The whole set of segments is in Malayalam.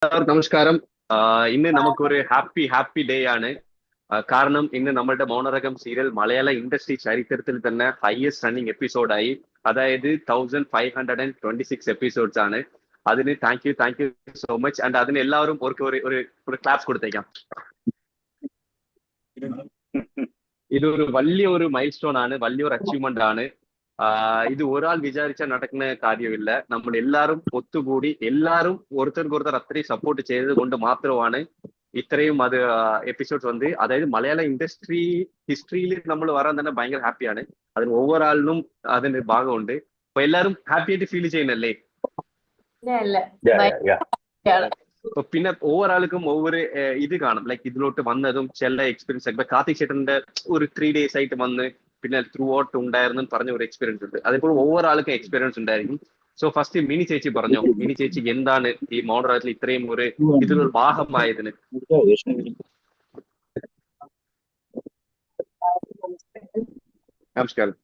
എല്ലാവർക്കും നമസ്കാരം. ഇന്ന് നമുക്കൊരു ഹാപ്പി ഡേ ആണ്. കാരണം ഇന്ന് നമ്മളുടെ മൗനരകം സീരിയൽ മലയാള ഇൻഡസ്ട്രി ചരിത്രത്തിൽ തന്നെ ഹയസ്റ്റ് റണ്ണിങ് എപ്പിസോഡായി. അതായത് 1526 എപ്പിസോഡ്സ് ആണ്. അതിന് thank you so much. And അതിന് എല്ലാവരും ഒരു ക്ലാപ്സ് കൊടുത്തേക്കാം. ഇതൊരു വലിയൊരു മൈൽ സ്റ്റോൺ ആണ്, വലിയൊരു അച്ചീവ്മെന്റ് ആണ്. ഇത് ഒരാൾ വിചാരിച്ചാൽ നടക്കുന്ന കാര്യമില്ല. നമ്മൾ എല്ലാവരും ഒത്തുകൂടി എല്ലാവരും ഒരുത്തർക്കൊരുത്തർ അത്രയും സപ്പോർട്ട് ചെയ്തത് കൊണ്ട് മാത്രമാണ് ഇത്രയും എപ്പിസോഡ്സ് വന്ന്. അതായത് മലയാള ഇൻഡസ്ട്രി ഹിസ്റ്ററിയിൽ നമ്മൾ വരാൻ തന്നെ ഭയങ്കര ഹാപ്പിയാണ്. അതിന് ഓവറാളിനും അതിന്റെ ഭാഗമുണ്ട്. അപ്പൊ എല്ലാരും ഹാപ്പി ആയിട്ട് ഫീൽ ചെയ്യുന്നല്ലേ? പിന്നെ ഓവറാൾക്കും ഇത് കാണും. ലൈക്ക് ഇതിലോട്ട് വന്നതും ചില എക്സ്പീരിയൻസ് ഒക്കെ കാർത്തിക് ചേട്ടന്റെ ഒരു 3 days ആയിട്ട് വന്ന് പിന്നെ ത്രൂ ഔട്ട് ഉണ്ടായിരുന്നു പറഞ്ഞ ഒരു എക്സ്പീരിയൻസ് ഉണ്ട്. അതിപ്പോൾ ഓവറാൾക്കും എക്സ്പീരിയൻസ് ഉണ്ടായിരിക്കും. സോ ഫസ്റ്റ് മിനി ചേച്ചി പറഞ്ഞോ, മിനി ചേച്ചി എന്താണ് ഈ മോഡറേറ്റിൽ ഇത്രയും ഇതിലൊരു ഭാഗമായതിന്? നമസ്കാരം.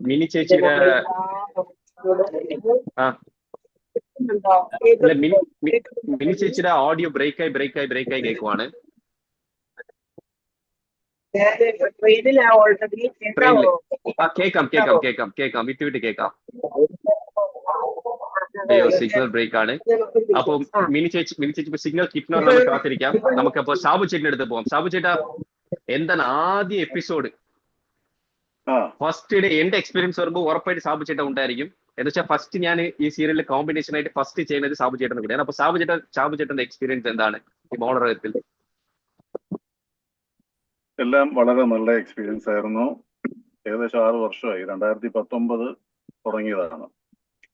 മിനി ചേച്ചിയുടെ മിനി ചേച്ചിയുടെ ഓഡിയോ ബ്രേക്കായി കേൾക്കുവാണ്. കേൾക്കാം വിട്ട് കേൾക്കാം. അയ്യോ, സിഗ്നൽ ബ്രേക്ക് ആണ്. അപ്പൊ മിനി ചേച്ചി സിഗ്നൽ കിട്ടുന്ന നമുക്ക് കാത്തിരിക്കാം. നമുക്കപ്പോ സാബു ചേട്ടൻ്റെ അടുത്ത് പോവാം. സാബു ചേട്ടാ, എന്താണ് ആദ്യ എപ്പിസോഡ് ഫസ്റ്റ് ഡേ? എന്റെ എക്സ്പീരിയൻസ് വരുമ്പോൾ ഉറപ്പായിട്ട് സാബു ചേട്ടൻ ഉണ്ടായിരിക്കും. എന്ന് വെച്ചാൽ ഫസ്റ്റ് ഞാൻ ഈ സീരിയലിൽ കോമ്പിനേഷൻ ആയിട്ട് ഫസ്റ്റ് ചെയ്യുന്നത് സാബു ചേട്ടനെ കൂടിയാണ്. അപ്പൊ സാബു ചേട്ടന്റെ എക്സ്പീരിയൻസ് എന്താണ് ഈ മോണറകത്തിൽ? എല്ലാം വളരെ നല്ല എക്സ്പീരിയൻസ് ആയിരുന്നു. ഏകദേശം 6 വർഷമായി. 2019 തുടങ്ങിയതാണ്.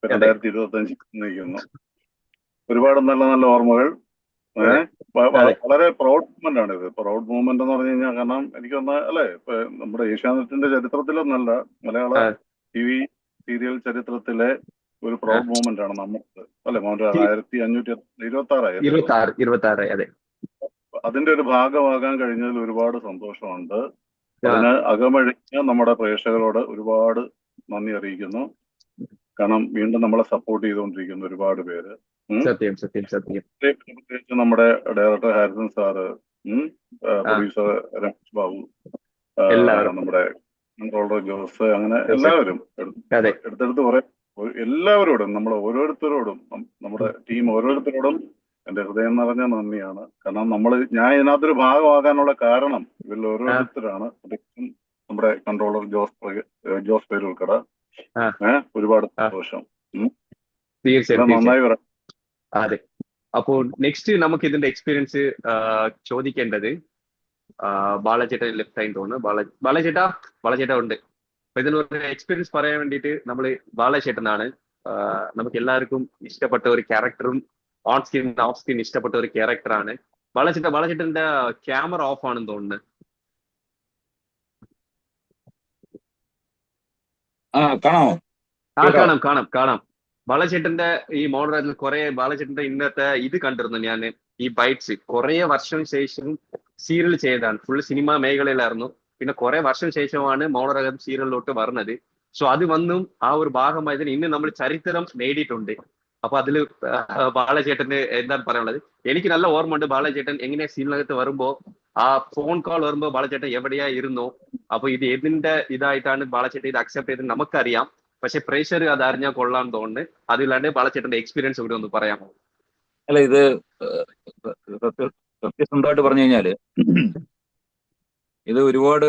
2025 നിൽക്കുന്നു. ഒരുപാട് നല്ല നല്ല ഓർമ്മകൾ. വളരെ പ്രൗഡ് മൂവ്മെന്റ് ആണ് ഇത്. പ്രൗഡ് മൂവ്മെന്റ് എന്ന് പറഞ്ഞു കഴിഞ്ഞാൽ, കാരണം എനിക്ക് അല്ലെ, ഇപ്പൊ നമ്മുടെ ഏഷ്യാനെറ്റിന്റെ ചരിത്രത്തിലൊന്നല്ല, മലയാള TV സീരിയൽ ചരിത്രത്തിലെ ഒരു പ്രൗഡ് മൂവ്മെന്റ് ആണ് നമുക്ക്, അല്ലെ? 1526 അതെ. അതിന്റെ ഒരു ഭാഗമാകാൻ കഴിഞ്ഞതിൽ ഒരുപാട് സന്തോഷമുണ്ട്. അതിന് അകമഴിഞ്ഞ് നമ്മുടെ പ്രേക്ഷകരോട് ഒരുപാട് നന്ദി അറിയിക്കുന്നു. കാരണം വീണ്ടും നമ്മളെ സപ്പോർട്ട് ചെയ്തുകൊണ്ടിരിക്കുന്ന ഒരുപാട് പേര്. പ്രത്യേകിച്ച് നമ്മുടെ director Harrison sir, producer Ramesh Babu, നമ്മുടെ കൺട്രോളർ ജോസ്, അങ്ങനെ എല്ലാവരും എടുത്തെടുത്ത് കുറെ എല്ലാവരോടും, നമ്മുടെ ഓരോരുത്തരോടും, നമ്മുടെ ടീം ഓരോരുത്തരോടും എന്റെ ഹൃദയം നിറഞ്ഞ നന്ദിയാണ്. കാരണം ഞാൻ ഇതിനകത്തൊരു ഭാഗമാകാനുള്ള കാരണം ഇവരിൽ ഓരോരുത്തരാണ്. നമ്മുടെ കൺട്രോളർ ജോസ് പേരുൾക്കട. ഒരുപാട് സന്തോഷം. നന്നായി വരാം. അതെ. അപ്പോൾ നെക്സ്റ്റ് നമുക്ക് ഇതിന്റെ എക്സ്പീരിയൻസ് ചോദിക്കേണ്ടത് ബാലചേട്ടൻ ലെഫ്റ്റ് ആയി തോന്നുന്നു. ബാലചേട്ടാ ഉണ്ട്. അപ്പൊ ഇതിനൊരു എക്സ്പീരിയൻസ് പറയാൻ വേണ്ടിയിട്ട് നമ്മൾ ബാലചേട്ടനാണ്. നമുക്ക് എല്ലാവർക്കും ഇഷ്ടപ്പെട്ട ഒരു ക്യാരക്ടറും ഓൺ സ്ക്രീൻ ഓഫ് സ്ക്രീൻ ഇഷ്ടപ്പെട്ട ഒരു ക്യാരക്ടറാണ് ബാലചേട്ടന്റെ ക്യാമറ ഓഫ് ആണെന്ന് തോന്നുന്നു. കാണാം. ബാലചേട്ടന്റെ ഈ മോഡലിൽ കുറെ ബാലചേട്ടന്റെ ഇന്നത്തെ ഇത് കണ്ടിരുന്നു ഞാൻ. ഈ ബൈറ്റ്സ് കുറെ വർഷം ശേഷം സീരിയൽ ചെയ്തതാണ്. ഫുൾ സിനിമ മേഖലയിലായിരുന്നു. പിന്നെ കുറെ വർഷം ശേഷമാണ് മോണരകം സീരിയലിലോട്ട് വരുന്നത്. സോ അത് വന്നും ആ ഒരു ഭാഗമായതിന് ഇന്ന് നമ്മൾ ചരിത്രം നേടിയിട്ടുണ്ട്. അപ്പൊ അതില് ബാലചേട്ടന് എന്താണ് പറയാനുള്ളത്? എനിക്ക് നല്ല ഓർമ്മ ഉണ്ട് ബാലചേട്ടൻ എങ്ങനെയാ സീരിയലിനകത്ത് വരുമ്പോ ആ ഫോൺ കോൾ വരുമ്പോ ബാലചേട്ടൻ എവിടെയാ ഇരുന്നോ. അപ്പൊ ഇത് എന്തിന്റെ ഇതായിട്ടാണ് ബാലചേട്ടൻ ഇത് അക്സെപ്റ്റ് ചെയ്തത് നമുക്കറിയാം. പക്ഷെ പ്രേക്ഷകർ അത് അറിഞ്ഞാൽ കൊള്ളാൻ തോന്നുന്നു. അതില്ലാണ്ട് ബാലചേട്ടന്റെ എക്സ്പീരിയൻസ് കൂടി ഒന്ന് പറയാമോ? അല്ല, ഇത് സത്യസന്ധമായിട്ട് പറഞ്ഞു കഴിഞ്ഞാല് ഇത് ഒരുപാട്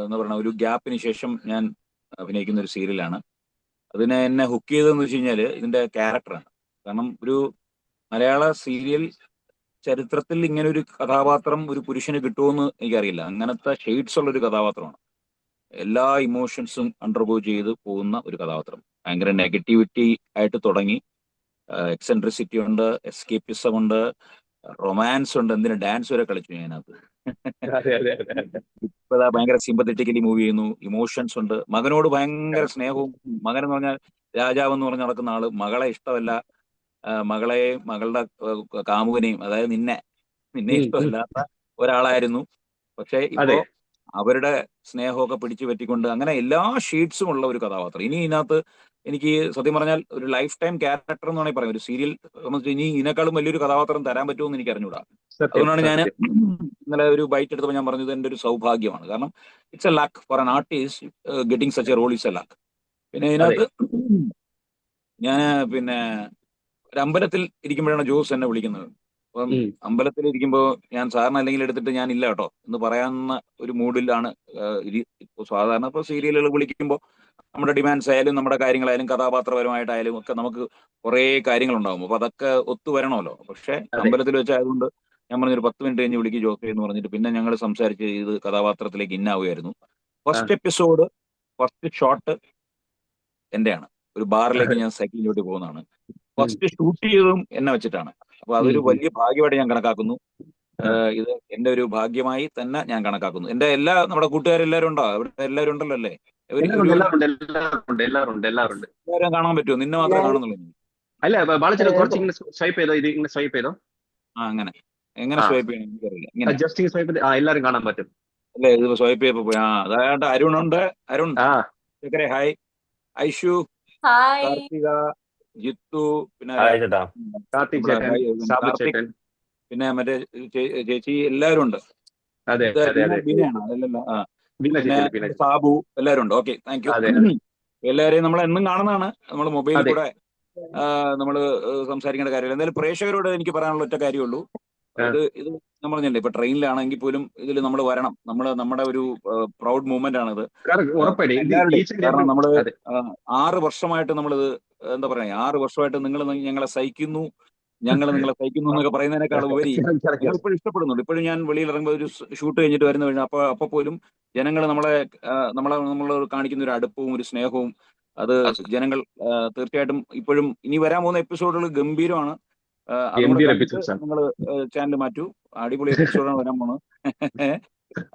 എന്താ പറയുക, ഒരു ഗ്യാപ്പിന് ശേഷം ഞാൻ അഭിനയിക്കുന്ന ഒരു സീരിയലാണ്. അതിനെ എന്നെ ഹുക്ക് ചെയ്തതെന്ന് വെച്ച് കഴിഞ്ഞാൽ ഇതിന്റെ ക്യാരക്ടറാണ്. കാരണം ഒരു മലയാള സീരിയൽ ചരിത്രത്തിൽ ഇങ്ങനെ ഒരു കഥാപാത്രം ഒരു പുരുഷന് കിട്ടുമെന്ന് എനിക്കറിയില്ല. അങ്ങനത്തെ ഷെയ്ഡ്സ് ഉള്ള ഒരു കഥാപാത്രമാണ്. എല്ലാ ഇമോഷൻസും അണ്ടർഗോ ചെയ്ത് പോകുന്ന ഒരു കഥാപാത്രം. ഭയങ്കര നെഗറ്റിവിറ്റി ആയിട്ട് തുടങ്ങി, എക്സെൻട്രിസിറ്റി ഉണ്ട്, എസ്കേപ്പിസം ഉണ്ട്, റൊമാൻസ് ഉണ്ട്, എന്തിനു ഡാൻസ് വരെ കളിച്ചു ഞാനത്. ഇപ്പൊ ഭയങ്കര സിമ്പത്തറ്റിക്കലി മൂവ് ചെയ്യുന്നു. ഇമോഷൻസ് ഉണ്ട്. മകനോട് ഭയങ്കര സ്നേഹവും. മകൻ എന്ന് പറഞ്ഞാൽ രാജാവ് എന്ന് പറഞ്ഞ് നടക്കുന്ന ആള്. മകളെ ഇഷ്ടമല്ല. മകളെയും മകളുടെ കാമുകനെയും, അതായത് നിന്നെ ഇഷ്ടമില്ലാത്ത ഒരാളായിരുന്നു. പക്ഷെ ഇപ്പോ അതെ അവരുടെ സ്നേഹമൊക്കെ പിടിച്ചു പറ്റിക്കൊണ്ട് അങ്ങനെ എല്ലാ ഷീഡ്സും ഉള്ള ഒരു കഥാപാത്രം. ഇനി ഇതിനകത്ത് എനിക്ക് സത്യം പറഞ്ഞാൽ ഒരു ലൈഫ് ടൈം ക്യാരക്ടർ എന്ന് വേണമെങ്കിൽ പറയാം. ഒരു സീരിയൽ സംബന്ധിച്ച് ഇനി ഇതിനേക്കാളും വലിയൊരു കഥാപാത്രം തരാൻ പറ്റുമെന്ന് എനിക്ക് അറിഞ്ഞൂടാ. സത്യം അതുകൊണ്ടാണ് ഞാൻ സത്യം ഇന്നലെ ഒരു ബൈറ്റ് എടുത്തപ്പോൾ ഞാൻ പറഞ്ഞത് എൻ്റെ ഒരു സൗഭാഗ്യമാണ്. കാരണം it's a luck for an artist getting such a role is a luck. പിന്നെ അതെ ഇതിനകത്ത് ഞാൻ പിന്നെ ഒരു അമ്പലത്തിൽ ഇരിക്കുമ്പോഴാണ് ജോസ് എന്നെ വിളിക്കുന്നത്. അപ്പം ഉം. അമ്പലത്തിൽ ഇരിക്കുമ്പോൾ ഞാൻ സാറിന് അല്ലെങ്കിൽ എടുത്തിട്ട് ഞാൻ ഇല്ല കേട്ടോ എന്ന് പറയാവുന്ന ഒരു മൂഡിലാണ്. ഇപ്പോൾ സാധാരണ ഇപ്പോൾ സീരിയലുകൾ വിളിക്കുമ്പോൾ നമ്മുടെ ഡിമാൻഡ്സ് ആയാലും നമ്മുടെ കാര്യങ്ങളായാലും കഥാപാത്രപരമായിട്ടായാലും ഒക്കെ നമുക്ക് കുറേ കാര്യങ്ങളുണ്ടാകും. അപ്പോൾ അതൊക്കെ ഒത്തു വരണമല്ലോ. പക്ഷേ അതെ അമ്പലത്തിൽ വെച്ചായതുകൊണ്ട് ഞാൻ പറഞ്ഞൊരു 10 മിനിറ്റ് കഴിഞ്ഞ് വിളിക്കും ജോസ് എന്ന് പറഞ്ഞിട്ട് പിന്നെ ഞങ്ങൾ സംസാരിച്ച് ഇത് കഥാപാത്രത്തിലേക്ക് ഇന്നാവുകയായിരുന്നു. ഫസ്റ്റ് എപ്പിസോഡ് ഫസ്റ്റ് ഷോട്ട് എന്റെയാണ്. ഒരു ബാറിലേക്ക് ഞാൻ സൈക്കിളിലോട്ട് പോകുന്നതാണ്. ഫസ്റ്റ് ഷൂട്ട് ചെയ്തതും എന്നെ വെച്ചിട്ടാണ്. അപ്പൊ അതൊരു വലിയ ഭാഗ്യമായിട്ട് ഞാൻ കണക്കാക്കുന്നു. ഇത് എന്റെ ഒരു ഭാഗ്യമായി തന്നെ ഞാൻ കണക്കാക്കുന്നു. എന്റെ എല്ലാ നമ്മുടെ കൂട്ടുകാരെല്ലാവരും ഉണ്ടോ? അവിടെ എല്ലാവരും ഉണ്ടല്ലോ അല്ലേ? എല്ലാവരും കാണാൻ പറ്റുമോ? നിന്നെ മാത്രമേ കാണുന്നുള്ളൂ. അല്ല ബാലചന്ദ്രൻ കുറച്ച് ഇങ്ങനെ സ്വൈപ്പ് ചെയ്തോ, ഇത് ഇങ്ങനെ സ്വൈപ്പ് ചെയ്തോ. അങ്ങനെ എങ്ങനെ സ്വൈപ്പ് ചെയ്യണം എനിക്കറിയില്ല. ഇങ്ങനെ ജസ്റ്റ് സ്വൈപ്പ് ചെയ്ത് എല്ലാവരും കാണാൻ പറ്റും അല്ലേ? ഇത് സ്വൈപ്പ് ചെയ്യപ്പോ പോയി. അതായത് അരുണുണ്ട്. അരുൺ ചക്കരെ ഹായ്. ഐഷു, കാർത്തിക, ജിത്തു, പിന്നെ കാർത്തിക് ചേട്ടൻ, സാബു ചേട്ടൻ, പിന്നെ മറ്റേ ചേച്ചി എല്ലാവരും ഉണ്ട്. അതെ അതെ അതെ ബീനയാണോ? അല്ലല്ലോ. ബീന ചേച്ചി, ബീന ചേച്ചി. സാബു എല്ലാവരും ഉണ്ട്. Okay, thank you. എല്ലാവരെയും നമ്മൾ എന്നും കാണുന്നതാണ്. നമ്മൾ മൊബൈലിൽ കൂടെ നമ്മൾ സംസാരിക്കേണ്ട കാര്യമില്ല. എന്തായാലും പ്രേക്ഷകരോട് എനിക്ക് പറയാനുള്ള ഒറ്റ കാര്യമുള്ളൂ. ഇത് ഞാൻ പറഞ്ഞില്ലേ, ഇപ്പൊ ട്രെയിനിലാണെങ്കിൽ പോലും ഇതിൽ നമ്മൾ വരണം. നമ്മുടെ ഒരു പ്രൗഡ് മൂവ്മെന്റ് ആണിത്. കാരണം നമ്മള് 6 വർഷമായിട്ട് നമ്മളിത് എന്താ പറയാ, 6 വർഷമായിട്ട് നിങ്ങൾ ഞങ്ങളെ സഹിക്കുന്നു, ഞങ്ങൾ നിങ്ങളെ സഹിക്കുന്നു എന്നൊക്കെ പറയുന്നതിനേക്കാൾ ഉപരി ഞങ്ങൾ ഇപ്പോഴും ഇഷ്ടപ്പെടുന്നുണ്ട്. ഇപ്പോഴും ഞാൻ വെളിയിൽ ഇറങ്ങുമ്പോൾ ഒരു ഷൂട്ട് കഴിഞ്ഞിട്ട് വരുന്ന കഴിഞ്ഞാൽ അപ്പൊ പോലും ജനങ്ങൾ നമ്മളെ കാണിക്കുന്ന ഒരു അടുപ്പവും ഒരു സ്നേഹവും അത് ജനങ്ങൾ തീർച്ചയായിട്ടും ഇപ്പോഴും ഇനി വരാൻ പോകുന്ന എപ്പിസോഡുകൾ ഗംഭീരമാണ്. നിങ്ങൾ ചാനൽ മാറ്റൂ. അടിപൊളി എപ്പിസോഡാണ് വരാൻ പോകുന്നത്.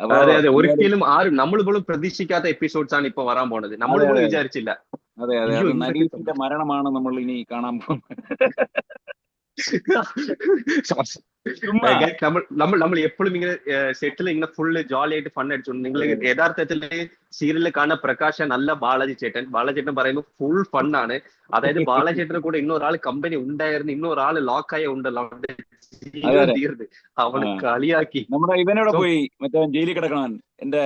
അതെ അതെ, ഒരിക്കലും ആരും നമ്മളിപ്പോഴും പ്രതീക്ഷിക്കാത്ത എപ്പിസോഡ്സ് ആണ് ഇപ്പൊ വരാൻ പോണത്. നമ്മളിപ്പോഴും വിചാരിച്ചില്ല. അതെ അതെ, അത് നരീഷിന്റെ മരണമാണ് നമ്മൾ ഇനി കാണാൻ പോകുന്നത്. നമ്മൾ എപ്പോഴും ഇങ്ങനെ സെറ്റിൽ ഇങ്ങനെ ഫുള്ള് ജോളി ആയിട്ട് ഫണ്ട് അടിച്ചോണ്ട് നിങ്ങൾ യഥാർത്ഥത്തില് സീരിയലിൽ കാണുന്ന പ്രകാശൻ നല്ല ബാലാജി ചേട്ടൻ പറയുമ്പോൾ ഫുൾ ഫണ്ണാണ്. അതായത് ബാലാജി ചേട്ടനെ കൂടെ ഇന്നൊരാൾ കമ്പനി ഉണ്ടായിരുന്നു, ഇന്നൊരാൾ ലോക്കായ ഉണ്ടല്ലോ, തീർന്ന് അവന് കളിയാക്കി. നമ്മുടെ ഇവനോടെ പോയി മറ്റേ ജയിലിൽ കിടക്കണം. എന്റെ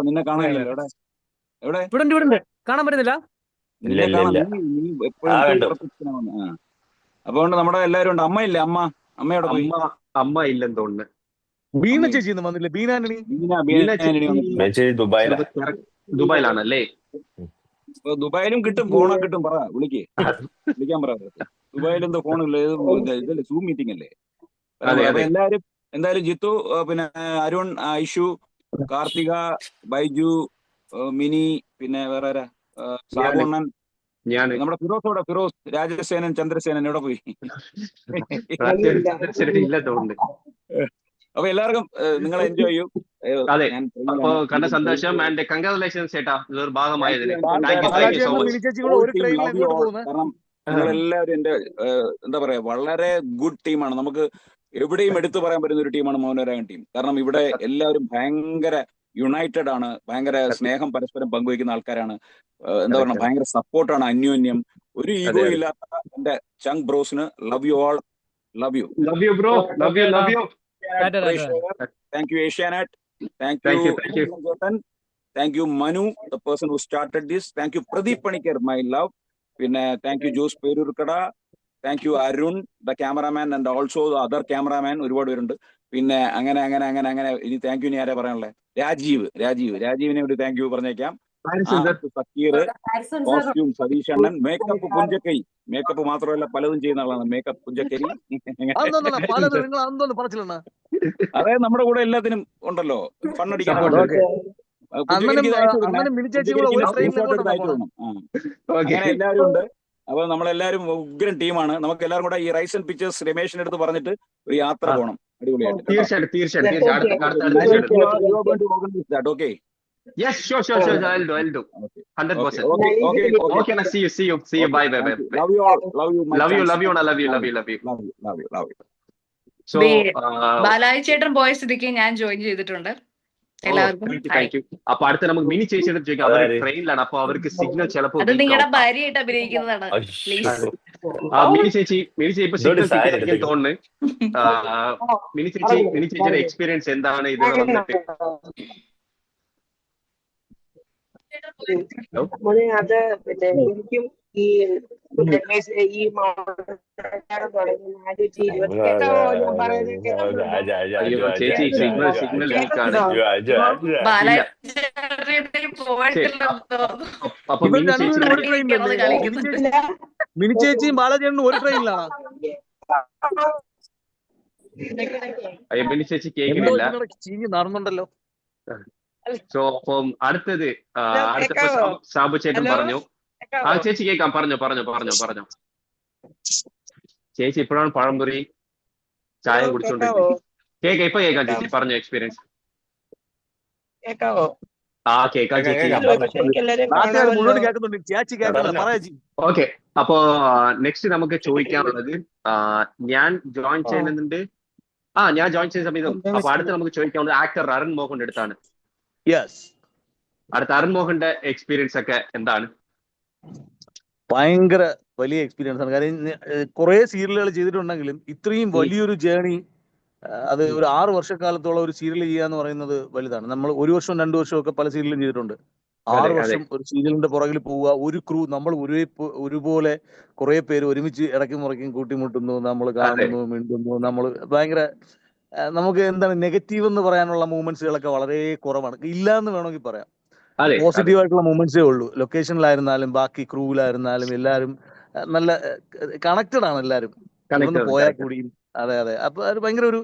നിന്നെ കാണാനില്ല. എവിടെ കാണാൻ പറ്റുന്നില്ല. അതുകൊണ്ട് നമ്മുടെ എല്ലാവരും ഉണ്ട്. അമ്മയില്ലേ? അമ്മയോടെ പോയി. അമ്മ ഇല്ലെന്ന് തോന്നുന്നു. ബീന ചേച്ചി ഒന്നും വന്നില്ല. ബീന ആന്റണി ദുബായിലാണല്ലേ? ദുബായിലും കിട്ടും, ഫോണൊക്കെ കിട്ടും. വിളിക്കാൻ പറ. ദുബായിൽ എന്തോ ഫോണില്ല, ഇതല്ലേ സൂം മീറ്റിംഗ് അല്ലേ? അപ്പൊ എന്തായാലും ജിത്തു, പിന്നെ അരുൺ, ഐഷു, കാർത്തിക, ബൈജു, മിനി, പിന്നെ വേറെ ആരാ, സാബുണ്ണൻ, നമ്മുടെ ഫിറോസ്, രാജസേനൻ, ചന്ദ്രസേനൻ എവിടെ പോയി? ഇല്ല തോന്നുന്നു. അപ്പൊ എല്ലാവർക്കും നിങ്ങൾ എൻജോയ് ചെയ്യൂ. അതെ, അപ്പൊ കണ്ട സന്തോഷം ആൻഡ് കൺഗ്രാറ്റുലേഷൻസ് ചേട്ടാ, ഇതൊരു ഭാഗമായതിന്. കാരണം നിങ്ങളെല്ലാവരും എന്റെ എന്താ പറയാ, വളരെ ഗുഡ് ടീമാണ്. നമുക്ക് എവിടെയും എടുത്തു പറയാൻ പറ്റുന്ന ഒരു ടീമാണ് മൗനരാഗം ടീം. കാരണം ഇവിടെ എല്ലാവരും ഭയങ്കര യുണൈറ്റഡ് ആണ്, ഭയങ്കര സ്നേഹം പരസ്പരം പങ്കുവയ്ക്കുന്ന ആൾക്കാരാണ്. എന്താ പറയുക, ഭയങ്കര സപ്പോർട്ടാണ്, അന്യോന്യം. ഒരു ഈഗോ ഇല്ലാത്ത എന്റെ ചങ്ക് ബ്രോസിന് love you all. Love you bro. Thank you Asianet. Thank you Thank you Manu, the person who started this. Thank you Pradeep Panikar, my love. പിന്നെ thank you Jose Perurkada. Thank you Arun, the cameraman, and also the other cameraman. ഒരുപാട് പേരുണ്ട്. പിന്നെ അങ്ങനെ ഇനി താങ്ക് യു ഇനി ആരാ പറയാനുള്ളത്? രാജീവിനെ ഒരു താങ്ക് യു പറഞ്ഞേക്കാം. സക്കീർ, കോസ്റ്റ്യൂം സതീഷ് അണ്ണൻ, മേക്കപ്പ് പുഞ്ചക്കൈ. മേക്കപ്പ് മാത്രമല്ല പലതും ചെയ്യുന്ന ആളാണ്. മേക്കപ്പ് പുഞ്ചക്കൈ. അതെ, നമ്മുടെ കൂടെ എല്ലാത്തിനും ഉണ്ടല്ലോ, ഫണ്ണടിക്കാൻ. അങ്ങനെ എല്ലാവരും ഉണ്ട്. അപ്പൊ നമ്മളെല്ലാരും ഉഗ്രൻ ടീമാണ്. നമുക്ക് എല്ലാവരും കൂടെ ഈ റൈസ് ആൻഡ് പിക്ചേഴ്സ് രമേശിന്റെ അടുത്ത് പറഞ്ഞിട്ട് ഒരു യാത്ര പോകണം. അടിപൊളിയായിട്ട് കേട്ടോ. തീർച്ചയായിട്ടും തീർച്ചയായിട്ടും Yes, തീർച്ചയായും okay. അടുത്ത Nice. തീർച്ചയായിട്ടും You are going to organize that, okay? Yes sure I'll do Okay. 100%. Okay. Okay, na, see you Okay. bye Thank you. bye. Love you all. Love you, my love you friends. love you and I love you. Love you. So Balaji ചേട്ടൻ പോയ സ്ഥിതിക്ക് ഞാൻ ജോയിൻ ചെയ്തിട്ടുണ്ട്. എല്ലാവർക്കും താങ്ക് യു. അപ്പൊ അടുത്ത നമുക്ക് മിനി ചേച്ചിയുടെ ചോദിക്കാം. അവർ ട്രെയിനിലാണ്, അപ്പൊ അവർക്ക് സിഗ്നൽ ചിലപ്പോൾ അത് നിങ്ങളുടെ ഭാര്യയായിട്ട് അഭിനയിക്കുന്നതാണ്. പ്ലീസ്. മിനി ചേച്ചി ഇപ്പൊ സിഗ്നൽ കിട്ടിയിരിക്കും തോന്നുന്നു. മിനി ചേച്ചിയുടെ എക്സ്പീരിയൻസ് എന്താണ് ഇതിൽ വന്നിട്ട്? മോനെ അത് എനിക്കും ഈ ഈ തുടങ്ങി 420 ഞാൻ പറയുന്നത് അയ്യോ ചേച്ചി സിഗ്നൽ വീക്കാണ്. ബാലാജി ചേട്ടൻ പോയിട്ടില്ലെന്നോ. അപ്പൊ ഇവർ മിനി ചേച്ചി രണ്ടുപേരും ഒരു ട്രെയിനിലല്ലേ? മിനി ചേച്ചിയും ബാലചേട്ടനും ഒരു ട്രെയിനിലാണ്. അയ്യോ മിനി ചേച്ചി എന്തോ കേൾക്കുന്നില്ല. ഇതിനിടെ ചീഞ്ഞ് നടന്നുണ്ടല്ലോ. സോ അപ്പം അടുത്തത് സാബു ചേട്ടൻ പറഞ്ഞു. ആ ചേച്ചി കേൾക്കാം, പറഞ്ഞോ. ചേച്ചി ഇപ്പോഴാണ് പഴംപൊരി ചായ കുടിച്ചോണ്ടിരിക്കുന്നത്. ഇപ്പൊ കേൾക്കാം ചേച്ചി, പറഞ്ഞോ എക്സ്പീരിയൻസ്. കേക്കാവോ? ആ കേൾക്കാം ചേച്ചി. നാട്ടുകാർ മുഴുവൻ കേൾക്കുന്നുണ്ട്, ചേച്ചി കേൾക്കുന്നില്ല. പറയാ ചേച്ചി. ഓക്കെ, അപ്പോ നെക്സ്റ്റ് നമുക്ക് ചോദിക്കാനുള്ളത് ഞാൻ ജോയിൻ ചെയ്യുന്നുണ്ട്. ഞാൻ ജോയിൻ ചെയ്യുന്ന സമയത്ത് അപ്പൊ അടുത്ത് നമുക്ക് ചോദിക്കാനുള്ളത് ആക്ടർ അരുൺ മോഹന്റെ അടുത്താണ്. യെസ്, അടുത്ത അരുൺ മോഹന്റെ എക്സ്പീരിയൻസ് ഒക്കെ എന്താണ്? ഭയങ്കര വലിയ എക്സ്പീരിയൻസ് ആണ്. കാര്യം കുറെ സീരിയലുകൾ ചെയ്തിട്ടുണ്ടെങ്കിലും ഇത്രയും വലിയൊരു ജേണി, അത് ഒരു 6 വർഷക്കാലത്തോളം ഒരു സീരിയൽ ചെയ്യാന്ന് പറയുന്നത് വലുതാണ്. നമ്മൾ 1 വർഷം 2 വർഷം ഒക്കെ പല സീരിയലും ചെയ്തിട്ടുണ്ട്. 6 വർഷം ഒരു സീരിയലിന്റെ പുറകിൽ പോവുക, ഒരു ക്രൂ, നമ്മൾ ഒരുപോലെ കുറെ പേര് ഒരുമിച്ച് ഇടയ്ക്കും മുറയ്ക്കും കൂട്ടിമുട്ടുന്നു, നമ്മൾ കാണുന്നു, മിണ്ടുന്നു. നമ്മൾ ഭയങ്കര നമുക്ക് എന്താണ് നെഗറ്റീവ് എന്ന് പറയാനുള്ള മൂവ്മെന്റ്സുകളൊക്കെ വളരെ കുറവാണ്. ഇല്ല എന്ന് വേണമെങ്കിൽ പറയാം. പോസിറ്റീവ് ആയിട്ടുള്ള മൂവ്മെന്റ്സേ ഉള്ളൂ. ലൊക്കേഷനിലായിരുന്നാലും ബാക്കി ക്രൂവിലായിരുന്നാലും എല്ലാവരും നല്ല കണക്റ്റഡ് ആണ്. എല്ലാവരും ഇവിടുന്ന് പോയാൽ കൂടിയും. അതെ. അപ്പൊ അത് ഭയങ്കര ഒരു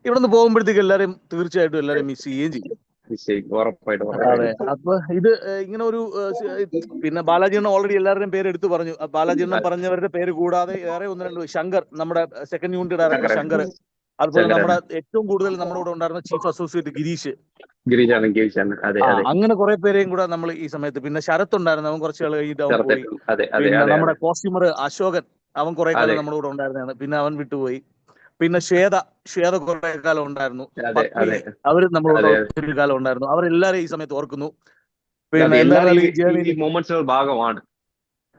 ഇവിടുന്ന് പോകുമ്പോഴത്തേക്ക് എല്ലാവരും തീർച്ചയായിട്ടും എല്ലാവരും മിസ് ചെയ്യുകയും ചെയ്യും. അതെ, അപ്പൊ ഇത് ഇങ്ങനെ ഒരു പിന്നെ ബാലാജിണ്ണ ഓൾറെഡി എല്ലാവരുടെയും പേര് എടുത്തു പറഞ്ഞു. ബാലാജിണ്ണ പറഞ്ഞവരുടെ പേര് കൂടാതെ വേറെ 1-2 ശങ്കർ, നമ്മുടെ സെക്കൻഡ് യൂണിറ്റ് ഡയറക്ടർ ശങ്കർ, അതുപോലെ നമ്മുടെ ഏറ്റവും കൂടുതൽ നമ്മുടെ കൂടെ ഉണ്ടായിരുന്ന ചീഫ് അസോസിയേറ്റ് ഗിരീഷ്, അങ്ങനെ കുറെ പേരെയും കൂടെ നമ്മൾ ഈ സമയത്ത്. പിന്നെ ശരത് ഉണ്ടായിരുന്നു, അവൻ കുറച്ച് ആൾ കഴിഞ്ഞിട്ട് അവൻ പോയി. പിന്നെ നമ്മുടെ കോസ്റ്റ്യൂമർ അശോകൻ, അവൻ കുറെ കാലം നമ്മുടെ കൂടെ ഉണ്ടായിരുന്നതാണ്, പിന്നെ അവൻ വിട്ടുപോയി. പിന്നെ ശ്വേത കുറെ കാലം ഉണ്ടായിരുന്നു. അവര് നമ്മളോട് ഒരു കാലം ഉണ്ടായിരുന്നു. അവരെല്ലാരും ഈ സമയത്ത് ഓർക്കുന്നു. പിന്നെ ഭാഗമാണ്.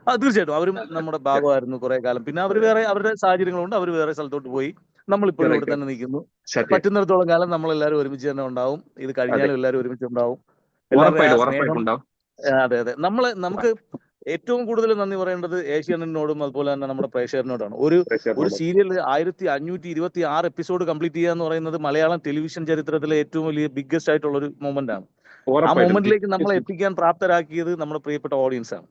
തീർച്ചയായിട്ടും അവരും നമ്മുടെ ഭാഗമായിരുന്നു കുറെ കാലം. പിന്നെ അവർ വേറെ അവരുടെ സാഹചര്യങ്ങളുണ്ട്, അവർ വേറെ സ്ഥലത്തോട്ട് പോയി. നമ്മളിപ്പോഴും ഇവിടെ തന്നെ നിൽക്കുന്നു. പറ്റുന്നിടത്തോളം കാലം നമ്മൾ എല്ലാവരും ഒരുമിച്ച് തന്നെ ഉണ്ടാവും. ഇത് കഴിഞ്ഞാലും എല്ലാവരും ഒരുമിച്ച് ഉണ്ടാവും. അതെ. നമുക്ക് ഏറ്റവും കൂടുതൽ നന്ദി പറയേണ്ടത് ഏഷ്യാനെറ്റിനോടും അതുപോലെ തന്നെ നമ്മുടെ പ്രേക്ഷകരിനോടാണ്. ഒരു സീരിയൽ 1526 എപ്പിസോഡ് കംപ്ലീറ്റ് ചെയ്യുക എന്ന് പറയുന്നത് മലയാളം ടെലിവിഷൻ ചരിത്രത്തിലെ ഏറ്റവും വലിയ ബിഗ്ഗസ്റ്റ് ആയിട്ടുള്ള ഒരു മൊമെന്റ് ആണ്. ആ മൊമെന്റിലേക്ക് നമ്മളെ എത്തിക്കാൻ പ്രാപ്തരാക്കിയത് നമ്മുടെ പ്രിയപ്പെട്ട ഓഡിയൻസ് ആണ്.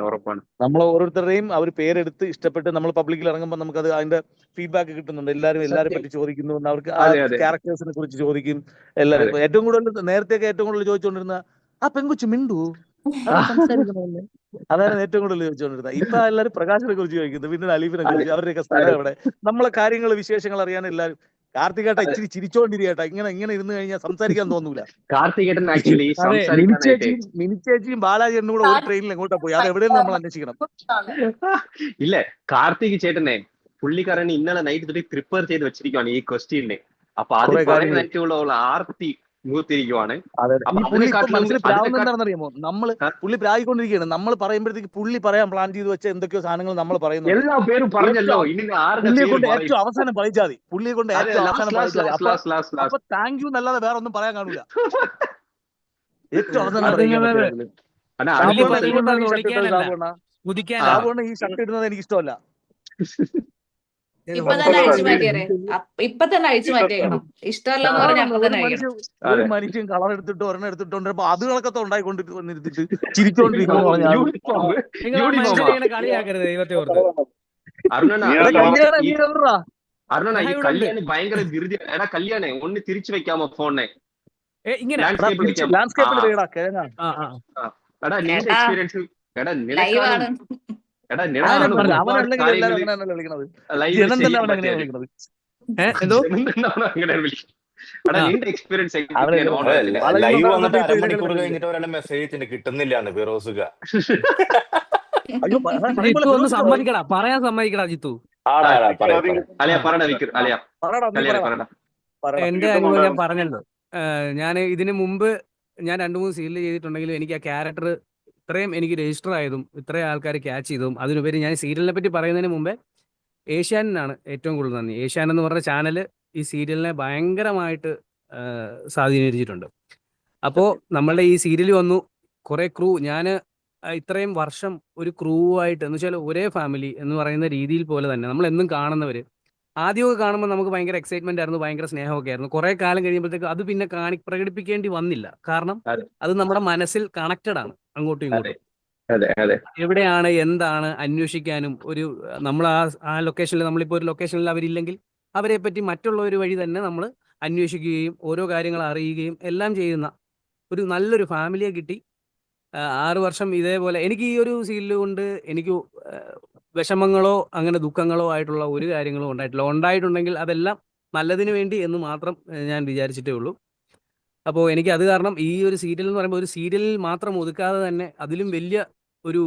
ഉറപ്പാണ്. നമ്മൾ ഓരോരുത്തരുടെയും അവർ പേരെടുത്ത് ഇഷ്ടപ്പെട്ട് നമ്മൾ പബ്ലിക്കിൽ ഇറങ്ങുമ്പോൾ നമുക്ക് അത് അതിന്റെ ഫീഡ്ബാക്ക് കിട്ടുന്നുണ്ട്. എല്ലാവരെ പറ്റി ചോദിക്കുന്നു, അവർക്ക് ആ ക്യാരക്ടേഴ്സിനെ കുറിച്ച് ചോദിക്കും. എല്ലാവരും ഏറ്റവും കൂടുതൽ നേരത്തെയൊക്കെ ഏറ്റവും കൂടുതൽ ചോദിച്ചുകൊണ്ടിരുന്ന ആ പെങ്കുച്ചു മിണ്ടു സംസാരിക്കണമല്ലേ, അതായിരുന്നു ഏറ്റവും കൂടുതൽ ചോദിച്ചുകൊണ്ടിരുന്നത്. ഇപ്പൊ എല്ലാവരും പ്രകാശിനെ കുറിച്ച് ചോദിക്കുന്നു, പിന്നെ അലീഫിനെ കുറിച്ച്, അവരുടെയൊക്കെ സ്ഥലം എവിടെ, നമ്മളെ കാര്യങ്ങൾ വിശേഷങ്ങൾ അറിയാൻ എല്ലാവരും. കാർത്തികേട്ട ഇച്ചിരി ചിരിച്ചോണ്ടിരിക്കട്ടെ, ഇങ്ങനെ ഇരുന്ന് കഴിഞ്ഞാൽ സംസാരിക്കാൻ തോന്നൂല. കാർത്തികേട്ടൻ ആക്ച്വലി മിനിച്ചേച്ചിയും ബാലാജിയും കൂടെ ഒരു ട്രെയിനിൽ എങ്ങോട്ടാ പോയി, അത് എവിടെയെന്ന് നമ്മൾ അന്വേഷിക്കണം. ഇല്ല, കാർത്തിക് ചേട്ടനെ പുള്ളിക്കാരൻ ഇന്നലെ നൈറ്റ് തൊട്ട് പ്രിപ്പയർ ചെയ്ത് വെച്ചിരിക്കുവാണ് ഈ ക്വസ്റ്റ്യനെ. അപ്പൊ അത് പറയുന്ന ആർത്തി മൂത്തിരിക്കുവാണ്. എന്താണെന്നറിയാമോ, നമ്മള് പുള്ളി പ്രായിക്കൊണ്ടിരിക്കുകയാണ്. നമ്മൾ പറയുമ്പോഴത്തേക്ക് പുള്ളി പറയാൻ പ്ലാൻ ചെയ്ത് വെച്ച എന്തൊക്കെയോ സാധനങ്ങൾ നമ്മൾ പറയുന്നു. എല്ലാ പേരും പറഞ്ഞല്ലോ, പുള്ളിയെ കൊണ്ട് ഏറ്റവും അവസാനം പറയിച്ചാൽ മതി. പുള്ളിയെ കൊണ്ട് ഏറ്റവും അവസാനം പറയിച്ചാൽ അപ്പൊ താങ്ക് യു എന്നല്ലാതെ വേറെ ഒന്നും പറയാൻ കാണൂല. ഏറ്റവും അവസാനം ഈ ഷർട്ട് ഇടുന്നത് എനിക്ക് ഇഷ്ടമല്ല. ഇപ്പൊ തന്നെ അഴിച്ചു മാറ്റിയേക്കണം. ഇഷ്ടമല്ലെന്ന് പറഞ്ഞാൽ ഒരു മനുഷ്യൻ കളർ എടുത്തിട്ട് ഒരെണ്ണം എടുത്തിട്ടുണ്ട്, അപ്പൊ അത് കണക്കത്തെ ഉണ്ടായിക്കൊണ്ടിരുത്തിട്ട് ചിരിച്ചോണ്ടിരിക്കുന്നു പറഞ്ഞാൽ കല്യാണി ഭയങ്കര ധൃതി. എടാ കല്യാണേ ഒന്ന് തിരിച്ചു വെക്കാമോ ഫോണിനെ? എക്സ്പീരിയൻസ് എന്തോ എന്നാണ് അങ്ങനെ വിളിക്കുന്നത്. എടാ ആ നിന്റെ എക്സ്പീരിയൻസ് അവിടെ വളരെ ലൈവ് നന്നായി വന്നിട്ട് ഇപ്പൊ ഇതിനെ അരമണിക്കൂർ കിടന്നില്ല. കഴിഞ്ഞിട്ട് ഒരാളുടെ മെസ്സേജ് കിട്ടുന്നില്ലാന്ന് ഫിറോസുക. അയ്യോ ജിത്തു ഒന്ന് ഫിറോസ് സമ്മതിക്കടാ, പറയാൻ സമ്മതിക്കടാ ജിത്തു. ആടാ പറയാ ആദ്യം പറയാ. അലിയ പറയണ വിക്കർ അലിയ പറയടാ നീ കല്യാണം പറയടാ പറയണ. എന്റെ അനുഭവം ഞാൻ പറഞ്ഞല്ലോ. ഞാൻ ഇതിനു മുമ്പ് ഞാൻ 2-3 സീരിയൽ ചെയ്തിട്ടുണ്ടെങ്കിലും എനിക്ക് ആ ക്യാരക്ടർ ഇത്രയും എനിക്ക് രജിസ്റ്റർ ആയതും ഇത്രയും ആൾക്കാർ ക്യാച്ച് ചെയ്തതും അതിനുപരി ഞാൻ സീരിയലിനെ പറ്റി പറയുന്നതിന് മുമ്പേ ഏഷ്യാനാണ് ഏറ്റവും കൂടുതൽ നന്ദി. ഏഷ്യാൻ എന്ന് പറഞ്ഞ ചാനൽ ഈ സീരിയലിനെ ഭയങ്കരമായിട്ട് സ്വാധീനിച്ചിട്ടുണ്ട്. അപ്പോൾ നമ്മളുടെ ഈ സീരിയൽ വന്നു കുറെ ക്രൂ, ഞാൻ ഇത്രയും വർഷം ഒരു ക്രൂ ആയിട്ട് എന്ന് വെച്ചാൽ ഒരേ ഫാമിലി എന്ന് പറയുന്ന രീതിയിൽ പോലെ തന്നെ നമ്മൾ എന്നും കാണുന്നവര് ആദ്യമൊക്കെ കാണുമ്പോൾ നമുക്ക് ഭയങ്കര എക്സൈറ്റ്മെന്റ് ആയിരുന്നു, ഭയങ്കര സ്നേഹമൊക്കെ ആയിരുന്നു. കുറെ കാലം കഴിയുമ്പോഴത്തേക്ക് അത് പിന്നെ പ്രകടിപ്പിക്കേണ്ടി വന്നില്ല. കാരണം അതെ അത് നമ്മുടെ മനസ്സിൽ കണക്റ്റഡ് ആണ് അങ്ങോട്ടും അതെ ഇങ്ങോട്ടും. അതെ അതെ എവിടെയാണ് എന്താണ് അന്വേഷിക്കാനും ഒരു നമ്മൾ ആ ലൊക്കേഷനിൽ നമ്മളിപ്പോൾ ഒരു ലൊക്കേഷനിൽ അവരില്ലെങ്കിൽ അവരെ പറ്റി മറ്റുള്ള ഒരു വഴി തന്നെ നമ്മൾ അന്വേഷിക്കുകയും ഓരോ കാര്യങ്ങൾ അറിയുകയും എല്ലാം ചെയ്യുന്ന ഒരു നല്ലൊരു ഫാമിലിയെ കിട്ടി. 6 വർഷം ഇതേപോലെ എനിക്ക് ഈ ഒരു സീരിയൽ കൊണ്ട് എനിക്ക് വിഷമങ്ങളോ അങ്ങനെ ദുഃഖങ്ങളോ ആയിട്ടുള്ള ഒരു കാര്യങ്ങളും ഉണ്ടായിട്ടില്ല. ഉണ്ടായിട്ടുണ്ടെങ്കിൽ അതെല്ലാം നല്ലതിന് വേണ്ടി എന്ന് മാത്രം ഞാൻ വിചാരിച്ചിട്ടേ ഉള്ളൂ. അപ്പോൾ എനിക്ക് അത് കാരണം ഈ ഒരു സീരിയൽ എന്ന് പറയുമ്പോൾ ഒരു സീരിയലിൽ മാത്രം ഒതുക്കാതെ തന്നെ അതിലും വലിയ ഒരു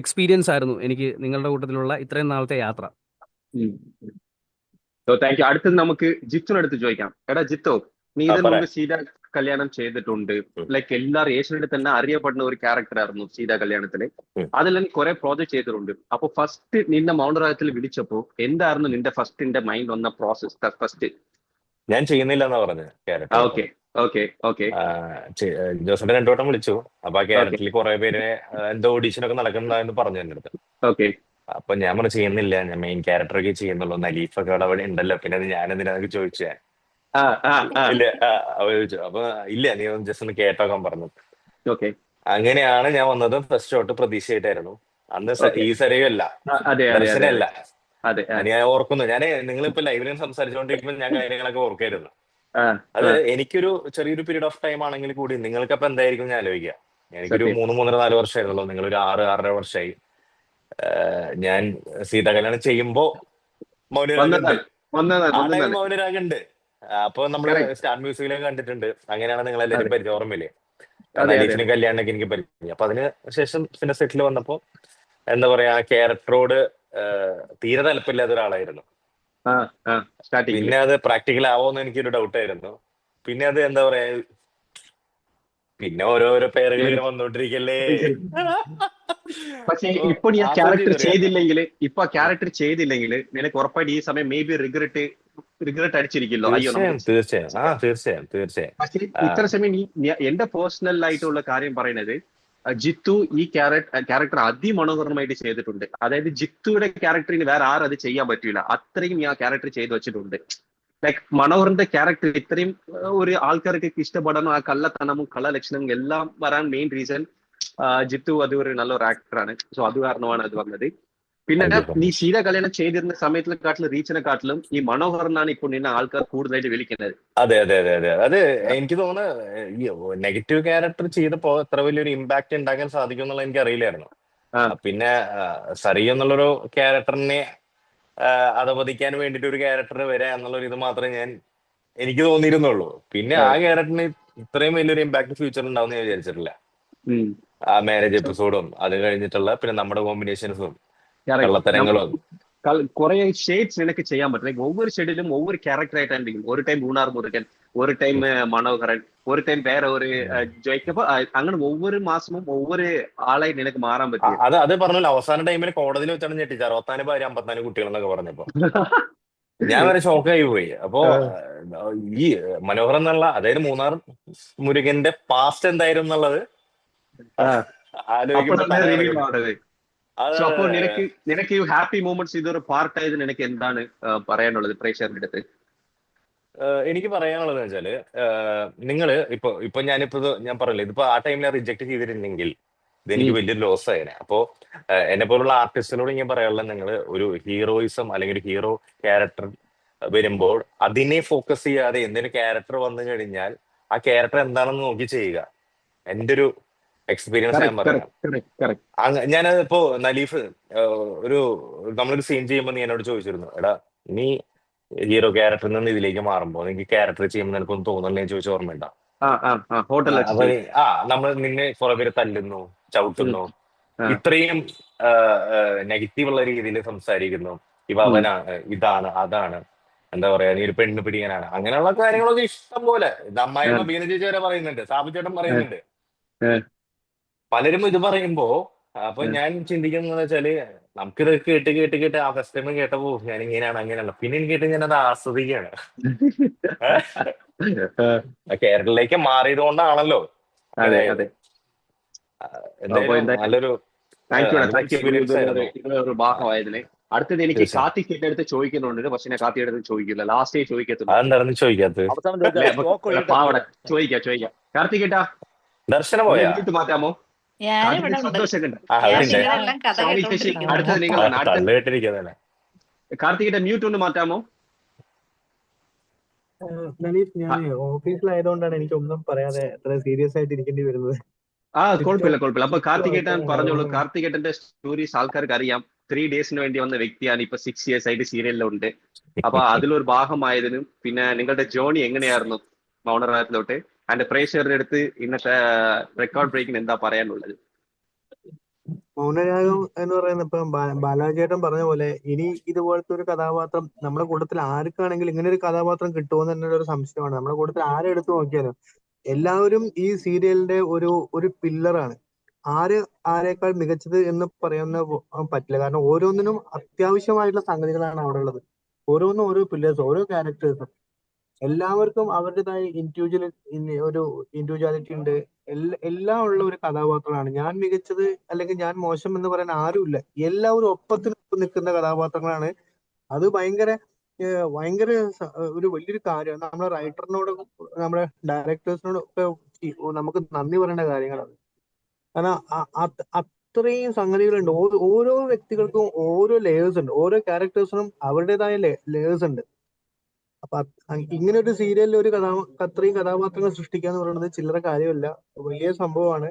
എക്സ്പീരിയൻസ് ആയിരുന്നു എനിക്ക് നിങ്ങളുടെ കൂട്ടത്തിലുള്ള ഇത്രയും നാളത്തെ യാത്ര. Thank you. അടുത്തത് നമുക്ക് ജിത്തുനടുത്ത് ചോദിക്കാം. എടാ ജിത്തോ, നീ ഇതിനു പറയാം. മുമ്പ് സീത കല്യാണം ചെയ്തിട്ടുണ്ട്. ലൈക്ക് എല്ലാവരും ഏഷ്യനിൽ തന്നെ അറിയപ്പെടുന്ന ഒരു ക്യാരക്ടർ ആയിരുന്നു സീത കല്യാണത്തില്. അതിൽ നീ കുറെ പ്രോജക്ട് ചെയ്തിട്ടുണ്ട്. അപ്പൊ ഫസ്റ്റ് നിന്നെ മൗനരാഗത്തിൽ വിളിച്ചപ്പോ എന്തായിരുന്നു നിന്റെ ഫസ്റ്റിന്റെ മൈൻഡ് വന്ന പ്രോസസ്? ഫസ്റ്റ് ഞാൻ ചെയ്യുന്നില്ല എന്നാ പറഞ്ഞത് ക്യാരക്ടർ. ഓക്കെ ഓക്കെ ഓക്കെ ജോസഫിനെ 2 വട്ടം വിളിച്ചു. അപ്പൊ ആ ക്യാരക്ടറിൽ കുറെ പേര് എന്തോ ഓഡീഷൻ ഒക്കെ നടക്കുന്നതാന്ന് പറഞ്ഞു എന്റെ അടുത്ത്. ഓക്കെ അപ്പൊ ഞാൻ പറഞ്ഞു ചെയ്യുന്നില്ല, ഞാൻ മെയിൻ ക്യാരക്ടറൊക്കെ ചെയ്യുന്നുള്ളൂ, നലീഫൊക്കെ അവിടെ ഉണ്ടല്ലോ, പിന്നെ ഞാനെന്തിനാന്നൊക്കെ ചോദിച്ചേ. ഇല്ല അവ ചോദിച്ചു. അപ്പൊ ഇല്ല, നീ ഒന്ന് ജസ്റ്റ് ഒന്ന് കേട്ടോക്കാൻ പറഞ്ഞു. ഓക്കെ അങ്ങനെയാണ് ഞാൻ വന്നത്. ഫസ്റ്റ് ഷോട്ട് പ്രതീക്ഷയായിട്ടായിരുന്നു. അന്ന് ഈ സരയല്ല, അതെ അതെ ദർശനല്ല. അതെ ഞാൻ ഓർക്കുന്നു, ഞാൻ നിങ്ങളിപ്പോ ലൈവിലും സംസാരിച്ചുകൊണ്ടിരിക്കുമ്പോൾ ഞാൻ കാര്യങ്ങളൊക്കെ ഓർക്കായിരുന്നു. അത് എനിക്കൊരു ചെറിയൊരു പീരീഡ് ഓഫ് ടൈം ആണെങ്കിൽ കൂടി നിങ്ങൾക്കപ്പൊ എന്തായിരിക്കും ഞാൻ ആലോചിക്കുക. എനിക്കൊരു 3-3.5 വർഷമായിരുന്നല്ലോ, നിങ്ങളൊരു 6-6.5 വർഷമായി. ഞാൻ സീത കല്യാണം ചെയ്യുമ്പോ മൗനരാഗുണ്ട്, ആ ടൈം മൗനരാഗുണ്ട്. അപ്പൊ നമ്മള് സ്റ്റാർ മ്യൂസിക്കിലൊക്കെ കണ്ടിട്ടുണ്ട്. അങ്ങനെയാണ് നിങ്ങൾ എല്ലാവരും പരിചയം, ഓർമ്മയില്ലേ? നലീഫിനും കല്യാണൊക്കെ എനിക്ക് പരിചയം. അപ്പൊ അതിന് ശേഷം പിന്നെ സെറ്റിൽ വന്നപ്പോ എന്താ പറയാ, ക്യാരക്ടറോട് തീരെ താല്പര്യമില്ലാത്ത ഒരാളായിരുന്നു. പിന്നെ അത് പ്രാക്ടിക്കൽ ആവോന്ന് എനിക്കൊരു ഡൗട്ടായിരുന്നു. പിന്നെ അത് എന്താ പറയാ, പിന്നെ ഓരോരോ പേരുകൾ ഇങ്ങനെ വന്നോണ്ടിരിക്കല്ലേ. പക്ഷെ ഇപ്പൊ നീ ക്യാരക്ടർ ചെയ്തില്ലെങ്കിൽ നിനക്ക് ഉറപ്പായിട്ട് ഈ സമയം മേ ബി റിഗ്രറ്റ് അടിച്ചിരിക്കല്ലോ. തീർച്ചയായും. പക്ഷെ ഇത്ര സമയം എന്റെ പേഴ്സണൽ ആയിട്ടുള്ള കാര്യം പറയുന്നത്, ജിത്തു ഈ ക്യാരക്ടർ അതിമനോഹരമായിട്ട് ചെയ്തിട്ടുണ്ട്. അതായത് ജിത്തുയുടെ ക്യാരക്ടറിന് വേറെ ആരും അത് ചെയ്യാൻ പറ്റില്ല. അത്രയും ഈ ആ ക്യാരക്ടർ ചെയ്തു വെച്ചിട്ടുണ്ട്. ലൈക് മനോഹറിന്റെ ക്യാരക്ടർ ഇത്രയും ഒരു ആൾക്കാർക്ക് ഇഷ്ടപ്പെടണം, ആ കള്ളത്തനമും കള്ളലക്ഷണവും എല്ലാം വരാൻ മെയിൻ റീസൺ ജിത്തു അത് ഒരു നല്ലൊരു ആക്ടറാണ്. സോ അത് കാരണമാണ് അത് വന്നത്. പിന്നെ നീ സീത കല്യാണം ചെയ്തിരുന്ന സമയത്തിനെക്കാട്ടിലും റീച്ചിനെക്കാട്ടിലും ഈ മനോഹറിനാണ് ഇപ്പോൾ നിന്നെ ആൾക്കാർ കൂടുതലായിട്ട് വിളിക്കുന്നത്. അതെ. അത് എനിക്ക് തോന്നുന്നു നെഗറ്റീവ് ക്യാരക്ടർ ചെയ്തപ്പോ എത്ര വലിയൊരു ഇമ്പാക്ട് ഉണ്ടാക്കാൻ സാധിക്കും എന്നുള്ള എനിക്ക് അറിയില്ലായിരുന്നു. പിന്നെ സറി എന്നുള്ളൊരു ക്യാരക്ടറിനെ അധപതിക്കാൻ വേണ്ടിട്ട് ഒരു ക്യാരക്ടർ വരിക എന്നുള്ളൊരു ഇത് മാത്രമേ എനിക്ക് തോന്നിയിരുന്നുള്ളൂ. പിന്നെ ആ ക്യാരക്ടറിന് ഇത്രയും വലിയൊരു ഇമ്പാക്ട് ഫ്യൂച്ചറിൽ ഉണ്ടാവും ഞാൻ വിചാരിച്ചിട്ടില്ല. ആ മാരേജ് എപ്പിസോഡും അത് കഴിഞ്ഞിട്ടുള്ള പിന്നെ നമ്മുടെ കോമ്പിനേഷൻസും കള്ളത്തരങ്ങളും കുറെ ഷെയ്ഡ്സ് നിനക്ക് ചെയ്യാൻ പറ്റും. ലൈക്ക് ഒവ്വൊരു ഷെയ്ഡിലും ഒവ്വൊരു ക്യാരക്ടർ ആയിട്ടായിരിക്കും. ഒരു ടൈം ഗുണാർ മുരുകൻ, ഒരു ടൈം മനോഹരൻ, ഒരു ടൈം വേറെ ഒരു ജോയ്ക്കപ്പ്. അങ്ങനെ ഒവ്വൊരു മാസവും ഒവ്വൊരു ആളായി നിനക്ക് മാറാൻ പറ്റും. അത് പറഞ്ഞല്ലോ, അവസാന ടൈമിൽ കോടതിയിൽ വെച്ചാണ് ഞെട്ടിച്ച് 64 ഭാര്യ 54 കുട്ടികൾ എന്നൊക്കെ പറഞ്ഞപ്പോ ഞാൻ വരെ ഷോക്കായി പോയി. അപ്പോ ഈ മനോഹരൻ എന്നുള്ള, അതായത് മൂന്നാർ മുരുകന്റെ പാസ്റ്റ് എന്തായിരുന്നു എന്നുള്ളത് അപ്പൊ നിനക്ക് ഈ ഹാപ്പി മൂമെന്റ്സ് ഇതൊരു പാർട്ടായത് നിനക്ക് എന്താണ് പറയാനുള്ളത് പ്രേക്ഷകരുടെ അടുത്ത്? എനിക്ക് പറയാനുള്ളത് വെച്ചാല്, നിങ്ങള് ഇപ്പൊ ഞാൻ പറയില്ല, ഇതിപ്പോ ആ ടൈമിൽ റിജക്ട് ചെയ്തിരുന്നെങ്കിൽ ഇതെനിക്ക് വലിയൊരു ലോസ് ആയേനെ. അപ്പോ എന്നെ പോലുള്ള ആർട്ടിസ്റ്റിനോട് ഞാൻ പറയാനുള്ളത്, നിങ്ങൾ ഒരു ഹീറോയിസം അല്ലെങ്കിൽ ഒരു ഹീറോ ക്യാരക്ടർ വരുമ്പോൾ അതിനെ ഫോക്കസ് ചെയ്യാതെ എന്തെങ്കിലും ക്യാരക്ടർ വന്നു കഴിഞ്ഞാൽ ആ ക്യാരക്ടർ എന്താണെന്ന് നോക്കി ചെയ്യുക. എന്റെ ഒരു എക്സ്പീരിയൻസ് ഞാൻ പറയാം. ഞാനത് ഇപ്പോ നലീഫ് നമ്മളൊരു സീൻ ചെയ്യുമ്പോൾ നീ എന്നോട് ചോദിച്ചിരുന്നു, എടാ നീ ഹീറോ ക്യാരക്ടറിൽ നിന്ന് ഇതിലേക്ക് മാറുമ്പോൾ നിങ്ങൾക്ക് ക്യാരക്ടർ ചെയ്യുമ്പോൾ നിനക്കൊന്നും തോന്നുന്നില്ല ചോദിച്ച ഓർമ്മയുണ്ടോ? ഹോട്ടൽ അപ്പൊ നമ്മൾ നിന്നെ കുറെ പേര് തല്ലുന്നു, ചവിട്ടുന്നു, ഇത്രയും നെഗറ്റീവ് ഉള്ള രീതിയിൽ സംസാരിക്കുന്നു. ഇവ അവനാണ്, ഇതാണ്, അതാണ്, എന്താ പറയാ, നീ ഒരു പെണ്ണ് പിടിക്കാനാണ്, അങ്ങനെയുള്ള കാര്യങ്ങളൊക്കെ ഇഷ്ടം പോലെ. ഇത് അമ്മായിമ്മ ബീന ചേച്ചി വരെ പറയുന്നുണ്ട്, സാബുചേട്ടൻ പറയുന്നുണ്ട്. പലരും ഇത് പറയുമ്പോ അപ്പൊ ഞാൻ ചിന്തിക്കുന്നത് വെച്ചാല്, നമുക്കിത് കേട്ട് കേട്ട് കേട്ട് ആ ഫസ്റ്റ് ടൈം കേട്ടപ്പോ ഞാൻ ഇങ്ങനെയാണ് അങ്ങനെയല്ല, പിന്നെ എനിക്ക് കേട്ട് ഞാൻ അത് ആസ്വദിക്കുകയാണ്. കേരളത്തിലേക്ക് മാറിയത് കൊണ്ടാണല്ലോ അതെ അതെ. എന്തായാലും നല്ലൊരു എക്സ്പീരിയൻസ് ആയിരുന്നു. ഒരു ഭാഗമായതിന്. അടുത്തത് എനിക്ക് കാർത്തിക് അടുത്ത് ചോദിക്കുന്നുണ്ട്, പക്ഷെ ഞാൻ കാർത്തിക് അടുത്ത് ചോദിക്കില്ല, ലാസ്റ്റേ ചോദിക്കത്തുള്ളൂ. അതെന്തായിരുന്നു ചോദിക്കാത്തത്? ചോദിക്കാം. കാർത്തിക് ദർശന പോയാ മാറ്റാമോ? സന്തോഷമൊക്കെ അടുത്തത് നിങ്ങളാണ്. കാർത്തികിന്റെ മ്യൂട്ട് ഒന്ന് മാറ്റാമോ? ഞാൻ ഓഫീസിലായതുകൊണ്ടാണ് എനിക്ക് ഒന്നും പറയാതെ അത്ര സീരിയസ് ആയിട്ട് ഇരിക്കേണ്ടി വരുന്നത്. കുഴപ്പമില്ല. അപ്പൊ കാർത്തികേട്ടൻ പറഞ്ഞോളൂ. കാർത്തികേട്ടന്റെ സ്റ്റോറീസ് ആൾക്കാർക്ക് അറിയാം. 3 days വേണ്ടി വന്ന വ്യക്തിയാണ്. ഇപ്പൊ 6 years ആയിട്ട് സീരിയലിലുണ്ട്. അപ്പൊ അതിലൊരു ഭാഗമായതിനും പിന്നെ നിങ്ങളുടെ ജേർണി എങ്ങനെയായിരുന്നു മൗനരാഗത്തിലോട്ട്? അതിന്റെ പ്രേക്ഷകരുടെ അടുത്ത് ഇന്നത്തെ റെക്കോർഡ് ബ്രേക്കിന് എന്താ പറയാനുള്ളത്? മൗനരാഗം എന്ന് പറയുന്നത് ഇപ്പം ബാലാജേട്ടൻ പറഞ്ഞ പോലെ ഇനി ഇതുപോലത്തെ ഒരു കഥാപാത്രം നമ്മുടെ കൂട്ടത്തിൽ ആർക്കാണെങ്കിലും ഇങ്ങനെ ഒരു കഥാപാത്രം കിട്ടുമോ എന്ന് തന്നെ ഒരു സംശയമാണ്. നമ്മുടെ കൂട്ടത്തിൽ ആരെടുത്ത് നോക്കിയാലും എല്ലാവരും ഈ സീരിയലിന്റെ ഒരു പില്ലറാണ്. ആരേക്കാൾ മികച്ചത് എന്ന് പറയാൻ പറ്റില്ല. കാരണം ഓരോന്നിനും അത്യാവശ്യമായിട്ടുള്ള സംഗതികളാണ് അവിടെ ഉള്ളത്. ഓരോന്നും ഓരോ പില്ലേഴ്സ്, ഓരോ ക്യാരക്ടേഴ്സും എല്ലാവർക്കും അവരുടേതായ ഇൻഡിവിജ്വാലിറ്റി ഉണ്ട്. എല്ലാം ഉള്ള ഒരു കഥാപാത്രമാണ്. ഞാൻ മികച്ചത് അല്ലെങ്കിൽ ഞാൻ മോശം എന്ന് പറയാൻ ആരുമില്ല. എല്ലാവരും ഒപ്പത്തിന് നിൽക്കുന്ന കഥാപാത്രങ്ങളാണ്. അത് ഭയങ്കര ഒരു വലിയൊരു കാര്യമാണ്. നമ്മുടെ റൈറ്ററിനോടും നമ്മുടെ ഡയറക്ടേഴ്സിനോടും ഒക്കെ നമുക്ക് നന്ദി പറയേണ്ട കാര്യങ്ങളാണ്. കാരണം അത്രയും സംഗതികളുണ്ട്. ഓരോ വ്യക്തികൾക്കും ഓരോ ലേയേഴ്സ് ഉണ്ട്. ഓരോ ക്യാരക്ടേഴ്സിനും അവരുടേതായ ലേയേഴ്സ് ഉണ്ട്. അപ്പൊ ഇങ്ങനെ ഒരു സീരിയലിൽ അത്രയും കഥാപാത്രങ്ങൾ സൃഷ്ടിക്കുക എന്ന് പറയുന്നത് ചില്ലറ കാര്യമല്ല, വലിയ സംഭവമാണ്.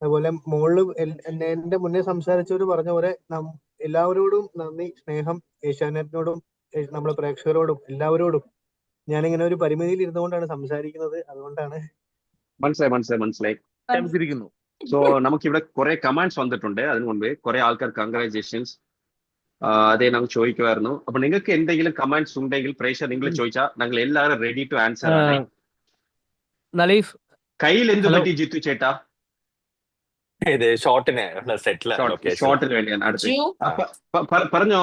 അതുപോലെ മോളില് എന്റെ മുന്നേ സംസാരിച്ചവര് പറഞ്ഞ പോലെ എല്ലാവരോടും നന്ദി, സ്നേഹം. ഏഷ്യാനെറ്റിനോടും നമ്മളെ പ്രേക്ഷകരോടും എല്ലാവരോടും. ഞാനിങ്ങനെ ഒരു പരിമിതിയിൽ ഇരുന്നുകൊണ്ടാണ് സംസാരിക്കുന്നത്, അതുകൊണ്ടാണ്. മനസ്സിലായി. സോ നമുക്കിവിടെ കുറെ കമന്റ്സ് വന്നിട്ടുണ്ട്. അതിനു മുൻപ് കുറെ ആൾക്കാർ കൺഗ്രാജുലേഷൻസ് അതേ നമുക്ക് ചോദിക്കുമായിരുന്നു. അപ്പൊ നിങ്ങൾക്ക് എന്തെങ്കിലും കമന്റ്സ് ഉണ്ടെങ്കിൽ പ്രേക്ഷകർ നിങ്ങൾ ചോദിച്ചാൽ ഞങ്ങൾ എല്ലാവരും റെഡി ടു ആൻസർ ആണ്. കയ്യിൽ എന്ത് പറ്റി ജിത്തു ചേട്ടാ? ഷോർട്ടിന് വേണ്ടിയാണ് അടുത്ത്. പറഞ്ഞോ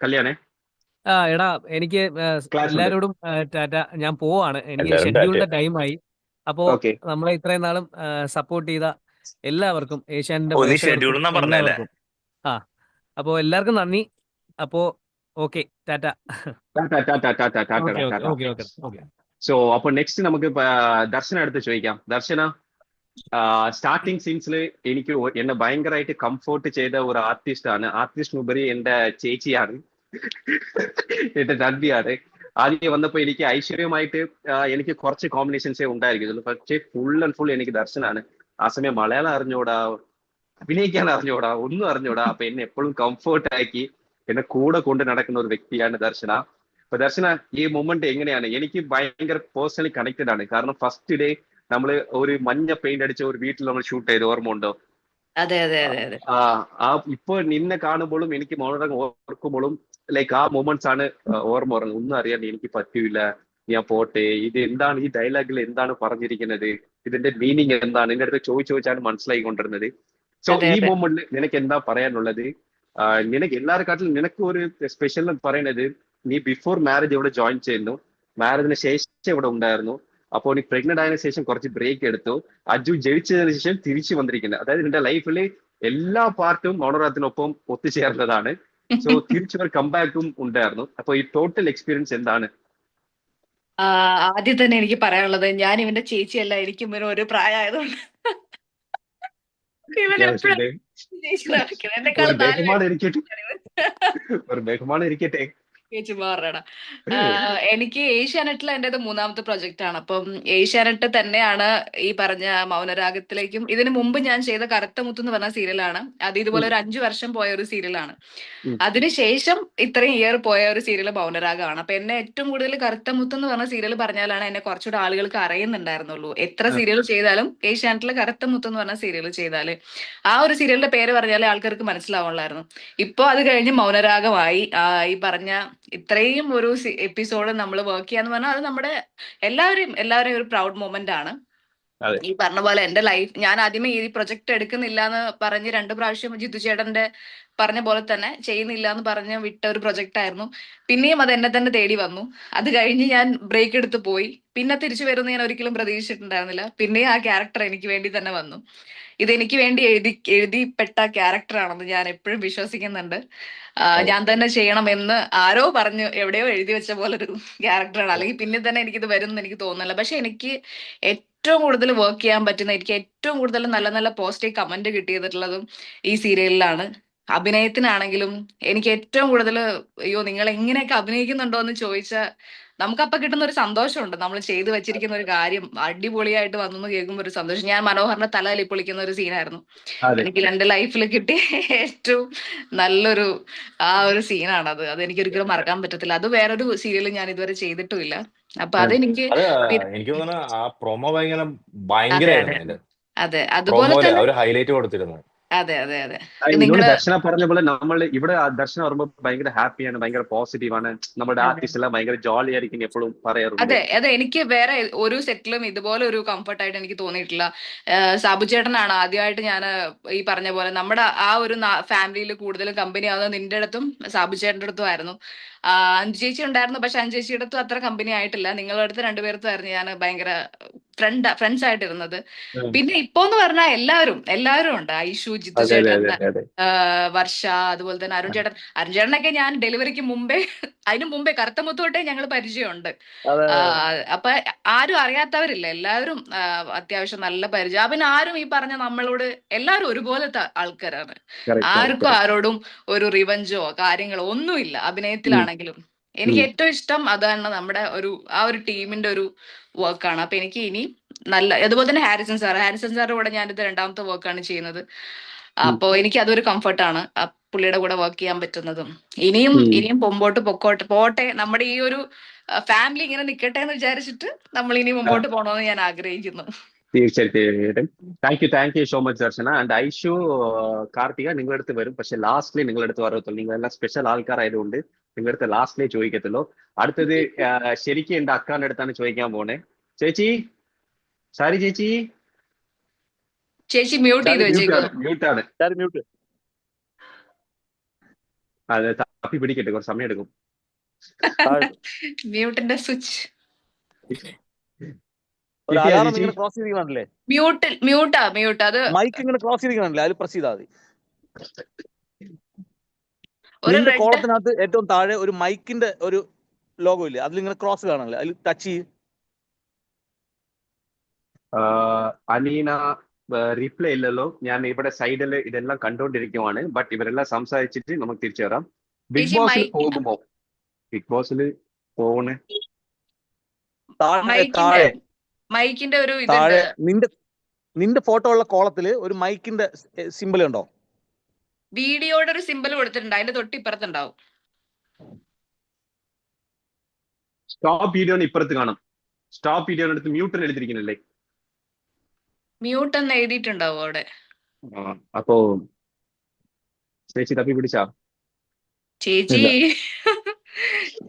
കല്യാണേ. എടാ എനിക്ക് എല്ലാരോടും ടാറ്റ, ഞാൻ പോവാണ്. എനിക്ക് ഷെഡ്യൂളിന്റെ ടൈമായി. അപ്പോ നമ്മളെ ഇത്രയും നാളും സപ്പോർട്ട് ചെയ്ത എല്ലാവർക്കും, ഏഷ്യാനെറ്റിന്റെ അപ്പോ എല്ലാവർക്കും നന്ദി. അപ്പോ ഓക്കെ, ടാറ്റ. സോ അപ്പൊ നെക്സ്റ്റ് നമുക്ക് ദർശന അടുത്ത് ചോദിക്കാം. ദർശന, സ്റ്റാർട്ടിങ് സീൻസിൽ എനിക്ക് എന്നെ ഭയങ്കരമായിട്ട് കംഫോർട്ട് ചെയ്ത ഒരു ആർട്ടിസ്റ്റിനുപരി എന്റെ ചേച്ചിയാണ്, എന്റെ നന്ദിയാണ്. ആദ്യം വന്നപ്പോ എനിക്ക് ഐശ്വര്യമായിട്ട് എനിക്ക് കുറച്ച് കോമ്പിനേഷൻസേ ഉണ്ടായിരിക്കുന്നുള്ളൂ. പക്ഷേ ഫുൾ ആൻഡ് ഫുൾ എനിക്ക് ദർശനാണ്. ആ സമയം മലയാളം അറിഞ്ഞൂടാ, അഭിനയിക്കാൻ അറിഞ്ഞൂടാ, ഒന്നും അറിഞ്ഞൂടാ. അപ്പൊ എന്നെ എപ്പോഴും കംഫോർട്ട് ആക്കി എന്നെ കൂടെ കൊണ്ട് നടക്കുന്ന ഒരു വ്യക്തിയാണ് ദർശന. അപ്പൊ ദർശന, ഈ മൊമെന്റ് എങ്ങനെയാണ്? എനിക്ക് ഭയങ്കര പേഴ്സണലി കണക്റ്റഡ് ആണ്. കാരണം ഫസ്റ്റ് ഡേ നമ്മള് ഒരു മഞ്ഞ പെയിന്റ് അടിച്ച ഒരു വീട്ടിൽ നമ്മൾ ഷൂട്ട് ചെയ്ത് ഓർമ്മ ഉണ്ടോ? അതെ. ഇപ്പൊ നിന്നെ കാണുമ്പോഴും എനിക്ക് മൗനരാഗം ഓർക്കുമ്പോഴും ലൈക്ക് ആ മൊമെന്റ്സ് ആണ് ഓർമ്മ പറഞ്ഞത്. ഒന്നും അറിയാൻ എനിക്ക് പറ്റൂല, ഞാൻ പോട്ടെ, ഇത് എന്താണ്, ഈ ഡയലോഗിൽ എന്താണ് പറഞ്ഞിരിക്കുന്നത്, ഇതിന്റെ മീനിങ് എന്താണ്, എന്റെ അടുത്ത് ചോദിച്ചാണ് മനസ്സിലായിക്കൊണ്ടിരുന്നത്. സോ ഈ മൊമെന്റിൽ നിനക്ക് എന്താ പറയാനുള്ളത്? നിനക്ക് എല്ലാവരെക്കാട്ടിലും നിനക്ക് ഒരു സ്പെഷ്യൽ പറയുന്നത്, നീ ബിഫോർ മാരേജ് ഇവിടെ ജോയിൻ ചെയ്യുന്നു, മാരേജിന് ശേഷം ഇവിടെ ഉണ്ടായിരുന്നു. അപ്പോൾ നീ പ്രഗ്നന്റ് ആയതിനു ശേഷം കുറച്ച് ബ്രേക്ക് എടുത്തു, അജു ജയിച്ചതിന് ശേഷം തിരിച്ചു വന്നിരിക്കുന്നത്. അതായത് നിന്റെ ലൈഫിൽ എല്ലാ പാർട്ടും മൗനരാഗത്തിനൊപ്പം ഒത്തുചേർന്നതാണ്. സോ തിരിച്ചൊരു കംബാക്കും ഉണ്ടായിരുന്നു. അപ്പൊ ഈ ടോട്ടൽ എക്സ്പീരിയൻസ് എന്താണ്? ആദ്യം തന്നെ എനിക്ക് പറയാനുള്ളത്, ഞാൻ ഇവന്റെ ചേച്ചിയല്ല, എനിക്കും ഇവന് ഒരു പ്രായമായതുകൊണ്ട് ഒരു ബഹുമാനം ഇരിക്കട്ടെ. ചുമ്മാ പറഞ്ഞടാ. എനിക്ക് ഏഷ്യാനെറ്റിൽ എന്റേത് മൂന്നാമത്തെ പ്രൊജക്റ്റ് ആണ്. അപ്പം ഏഷ്യാനെറ്റ് തന്നെയാണ് ഈ പറഞ്ഞ മൗനരാഗത്തിലേക്കും. ഇതിനു മുമ്പ് ഞാൻ ചെയ്ത കറുത്ത മുത്ത് എന്ന് പറഞ്ഞ സീരിയലാണ്. അത് ഇതുപോലെ ഒരു 5 വർഷം പോയ ഒരു സീരിയലാണ്. അതിനുശേഷം ഇത്രയും ഇയർ പോയ ഒരു സീരിയൽ മൗനരാഗമാണ്. അപ്പൊ എന്നെ ഏറ്റവും കൂടുതൽ കറുത്ത മുത്ത് എന്ന് പറഞ്ഞ സീരിയൽ പറഞ്ഞാലാണ് എന്നെ കുറച്ചുകൂടെ ആളുകൾക്ക് അറിയുന്നുണ്ടായിരുന്നുള്ളൂ. എത്ര സീരിയൽ ചെയ്താലും ഏഷ്യാനെറ്റിലെ കറുത്ത മുത്ത് എന്ന് പറഞ്ഞ സീരിയൽ ചെയ്താല് ആ ഒരു സീരിയലിന്റെ പേര് പറഞ്ഞാലേ ആൾക്കാർക്ക് മനസ്സിലാവുള്ളായിരുന്നു. ഇപ്പൊ അത് കഴിഞ്ഞ് മൗനരാഗമായി. ഈ പറഞ്ഞ ഇത്രയും ഒരു എപ്പിസോഡ് നമ്മൾ വർക്ക് ചെയ്യാന്ന് പറഞ്ഞാൽ അത് നമ്മുടെ എല്ലാവരെയും ഒരു പ്രൗഡ് മൊമെന്റ് ആണ്. ഈ പറഞ്ഞ പോലെ എന്റെ ലൈഫ്, ഞാൻ ആദ്യമേ ഈ പ്രൊജക്ട് എടുക്കുന്നില്ല എന്ന് പറഞ്ഞ് 2 പ്രാവശ്യം ജിത്തു ചേട്ടന്റെ പറഞ്ഞ പോലെ തന്നെ ചെയ്യുന്നില്ല എന്ന് പറഞ്ഞ് വിട്ട ഒരു പ്രൊജക്ട് ആയിരുന്നു. പിന്നെയും അത് എന്നെ തന്നെ തേടി വന്നു. അത് കഴിഞ്ഞ് ഞാൻ ബ്രേക്ക് എടുത്ത് പോയി. പിന്നെ തിരിച്ചു വരുന്ന ഞാൻ ഒരിക്കലും പ്രതീക്ഷിച്ചിട്ടുണ്ടായിരുന്നില്ല. പിന്നെയും ആ ക്യാരക്ടർ എനിക്ക് വേണ്ടി തന്നെ വന്നു. ഇത് എനിക്ക് വേണ്ടി എഴുതിപ്പെട്ട ക്യാരക്ടർ ആണെന്ന് ഞാൻ എപ്പോഴും വിശ്വസിക്കുന്നുണ്ട്. ഞാൻ തന്നെ ചെയ്യണമെന്ന് ആരോ പറഞ്ഞു എവിടെയോ എഴുതി വെച്ച പോലെ ഒരു ക്യാരക്ടറാണ്. അല്ലെങ്കിൽ പിന്നെ തന്നെ എനിക്കിത് വരുമെന്ന് എനിക്ക് തോന്നുന്നില്ല. പക്ഷെ എനിക്ക് ഏറ്റവും കൂടുതൽ വർക്ക് ചെയ്യാൻ പറ്റുന്ന, എനിക്ക് ഏറ്റവും കൂടുതൽ നല്ല നല്ല പോസിറ്റീവ് കമന്റ് കിട്ടിയിട്ടുള്ളതും ഈ സീരിയലിലാണ്. അഭിനയത്തിനാണെങ്കിലും എനിക്ക് ഏറ്റവും കൂടുതൽ അയ്യോ നിങ്ങൾ എങ്ങനെയൊക്കെ അഭിനയിക്കുന്നുണ്ടോ എന്ന് ചോദിച്ചാൽ നമുക്കപ്പൊ കിട്ടുന്ന ഒരു സന്തോഷമുണ്ട്. നമ്മൾ ചെയ്തു വെച്ചിരിക്കുന്ന ഒരു കാര്യം അടിപൊളിയായിട്ട് വന്നു കേൾക്കുമ്പോൾ ഒരു സന്തോഷം. ഞാൻ മനോഹറിന്റെ തല പൊളിക്കുന്ന ഒരു സീനായിരുന്നു എനിക്ക് എന്റെ ലൈഫിൽ കിട്ടിയ ഏറ്റവും നല്ലൊരു ഒരു സീനാണ് അത്. അതെനിക്ക് ഒരിക്കലും മറക്കാൻ പറ്റത്തില്ല. അത് വേറൊരു സീരിയൽ ഞാൻ ഇതുവരെ ചെയ്തിട്ടുമില്ല. അപ്പൊ അതെനിക്ക് എനിക്ക് തോന്നുന്നു ആ പ്രൊമോ അതെ ഭയങ്കരമായിരുന്നു അതിന്റെ അതെ അതുപോലെ പ്രൊമോയില് തന്നെ. അവര് ഹൈലൈറ്റ് കൊടുത്തിരുന്നു. അതെ അതെ അതെ എന്നോട് നിങ്ങള് ദർശന പറഞ്ഞ പോലെ നമ്മൾ ഇവിടെ ദർശന വരുമ്പോൾ ഭയങ്കര ഹാപ്പിയാണ്, ഭയങ്കര പോസിറ്റീവ് ആണ്. നമ്മുടെ അതെ ആർട്ടിസ്റ്റ് എല്ലാം ഭയങ്കര ജോളി ആയിരിക്കും എപ്പോഴും പറയാറുണ്ട്. അതെ അതെ എനിക്ക് വേറെ ഒരു സെറ്റിലും ഇതുപോലെ ഒരു കംഫർട്ടായിട്ട് എനിക്ക് തോന്നിയിട്ടില്ല. സാബു ചേട്ടനാണ് ആദ്യമായിട്ട് ഞാൻ ഈ പറഞ്ഞ പോലെ നമ്മുടെ ആ ഒരു ഫാമിലിയിൽ കൂടുതലും കമ്പനി ആവുന്നത് നിന്റെ അടുത്തും സാബു ചേട്ടൻ്റെ അടുത്തും ആയിരുന്നു. അഞ്ചു ചേച്ചി ഉണ്ടായിരുന്നു, പക്ഷെ അഞ്ചു ചേച്ചിയുടെ അടുത്തും അത്ര കമ്പനി ആയിട്ടില്ല. നിങ്ങളുടെ അടുത്ത് രണ്ടുപേർത്തും ആയിരുന്നു ഞാൻ ഭയങ്കര ഫ്രണ്ട്സ് ആയിട്ടിരുന്നത്. പിന്നെ ഇപ്പൊ എന്ന് പറഞ്ഞാൽ എല്ലാവരും ഉണ്ട്. ഐഷു, ജിത്തു അതെ അതെ ചേട്ടൻ, അതെ അതെ വർഷ, അതുപോലെ തന്നെ അരുൺ ചേട്ടനൊക്കെ ഞാൻ ഡെലിവറിക്ക് മുമ്പേ അതിനു മുമ്പേ കറുത്ത മുത്ത് തൊട്ടേ ഞങ്ങൾ പരിചയമുണ്ട്. അതെ അപ്പൊ ആരും അറിയാത്തവരില്ല, എല്ലാവരും അത്യാവശ്യം നല്ല പരിചയം. പിന്നെ ആരും ഈ പറഞ്ഞ നമ്മളോട് എല്ലാവരും ഒരുപോലത്തെ ആൾക്കാരാണ്. ആർക്കും ആരോടും ഒരു റിവഞ്ചോ കാര്യങ്ങളോ ഒന്നുമില്ല. അഭിനയത്തിലാണെങ്കിലും എനിക്ക് ഏറ്റവും ഇഷ്ടം അതാണ്. നമ്മുടെ ആ ഒരു ടീമിന്റെ ഒരു വർക്കാണ്. അപ്പൊ എനിക്ക് ഇനി അതുപോലെ തന്നെ ഹാരിസൺ സാറിന്റെ കൂടെ ഞാനിത് 2ാമത്തെ വർക്കാണ് ചെയ്യുന്നത്. അപ്പൊ എനിക്ക് അതൊരു കംഫർട്ടാണ് പുള്ളിയുടെ കൂടെ വർക്ക് ചെയ്യാൻ പറ്റുന്നതും. ഇനിയും മുമ്പോട്ട് പോട്ടെ. നമ്മുടെ ഈ ഒരു ഫാമിലി ഇങ്ങനെ നിൽക്കട്ടെ എന്ന് വിചാരിച്ചിട്ട് നമ്മൾ ഇനി മുമ്പോട്ട് പോകണമെന്ന് ഞാൻ ആഗ്രഹിക്കുന്നു. തീർച്ചയായിട്ടും. Thank you so much Darshana. And Aishu, Karthika നിങ്ങളുടെ അടുത്ത് വരും, പക്ഷെ ലാസ്റ്റിലേ നിങ്ങളുടെ അടുത്ത് വരത്തുള്ളൂ. നിങ്ങളെല്ലാം സ്പെഷ്യൽ ആൾക്കാരായതുകൊണ്ട് നിങ്ങളുടെ അടുത്ത് ലാസ്റ്റിലേ ചോദിക്കത്തുള്ളൂ. അടുത്തത് ശരിക്കും എന്റെ അക്കാന്റെ അടുത്താണ് ചോദിക്കാൻ പോണേ. ചേച്ചി, സാരി ചേച്ചി മ്യൂട്ട് ചെയ്ത് വെച്ചേക്കോ. മ്യൂട്ടാണ്. മ്യൂട്ട്. അതെ, തപ്പി പിടിക്കട്ടെ, കുറച്ച് സമയം എടുക്കും. മ്യൂട്ടിന്റെ സ്വിച്ച് ഇങ്ങനെ ക്രോസ് ചെയ്തിരിക്കണല്ലേ? മ്യൂട്ട് അത് മൈക്ക് ഇങ്ങനെ ക്രോസ് ചെയ്തിരിക്കണല്ലേ? അതിൽ പ്രസ് ചെയ്താൽ മതി. ഒരു നിന്റെ കോളത്തിനകത്ത് ഏറ്റവും താഴെ ഒരു മൈക്കിന്റെ ഒരു ലോഗോ ഇല്ലേ? അതിലിങ്ങനെ ക്രോസ് കാണാനല്ലേ? അതിൽ ടച്ച് ചെയ്യും. അനീന റീപ്ലൈ ഇല്ലല്ലോ. ഞാൻ ഇവിടെ സൈഡിൽ ഇതെല്ലാം കണ്ടോണ്ടിരിക്കുവാണ്. ബട്ട് ഇവരെല്ലാം സംസാരിച്ചിട്ട് നമുക്ക് തിരിച്ചു വരാം. ബിഗ് ബോസിൽ പോകുമ്പോ പോണേ താഴെ മൈക്കിന്റെ ഒരു താഴെ നിന്റെ ഫോട്ടോ ഉള്ള കോളത്തില് ഒരു മൈക്കിന്റെ സിമ്പിൾ ഉണ്ടോ? വീഡിയോയുടെ ഒരു സിമ്പിൾ കൊടുത്തിട്ടുണ്ട്. അതിന്റെ തൊട്ടിപ്പുറത്തുണ്ടാവും. സ്റ്റോപ്പ് വീഡിയോ ഇപ്പുറത്ത് കാണാം. സ്റ്റോപ്പ് വീഡിയോ അടുത്ത് മ്യൂട്ടിൽ എഴുതിയിരിക്കുന്നില്ലേ? മ്യൂട്ട് എന്ന് എഴുതിയിട്ടുണ്ടാവും അവിടെ. അപ്പോ ചേച്ചി തപ്പി പിടിച്ചാ?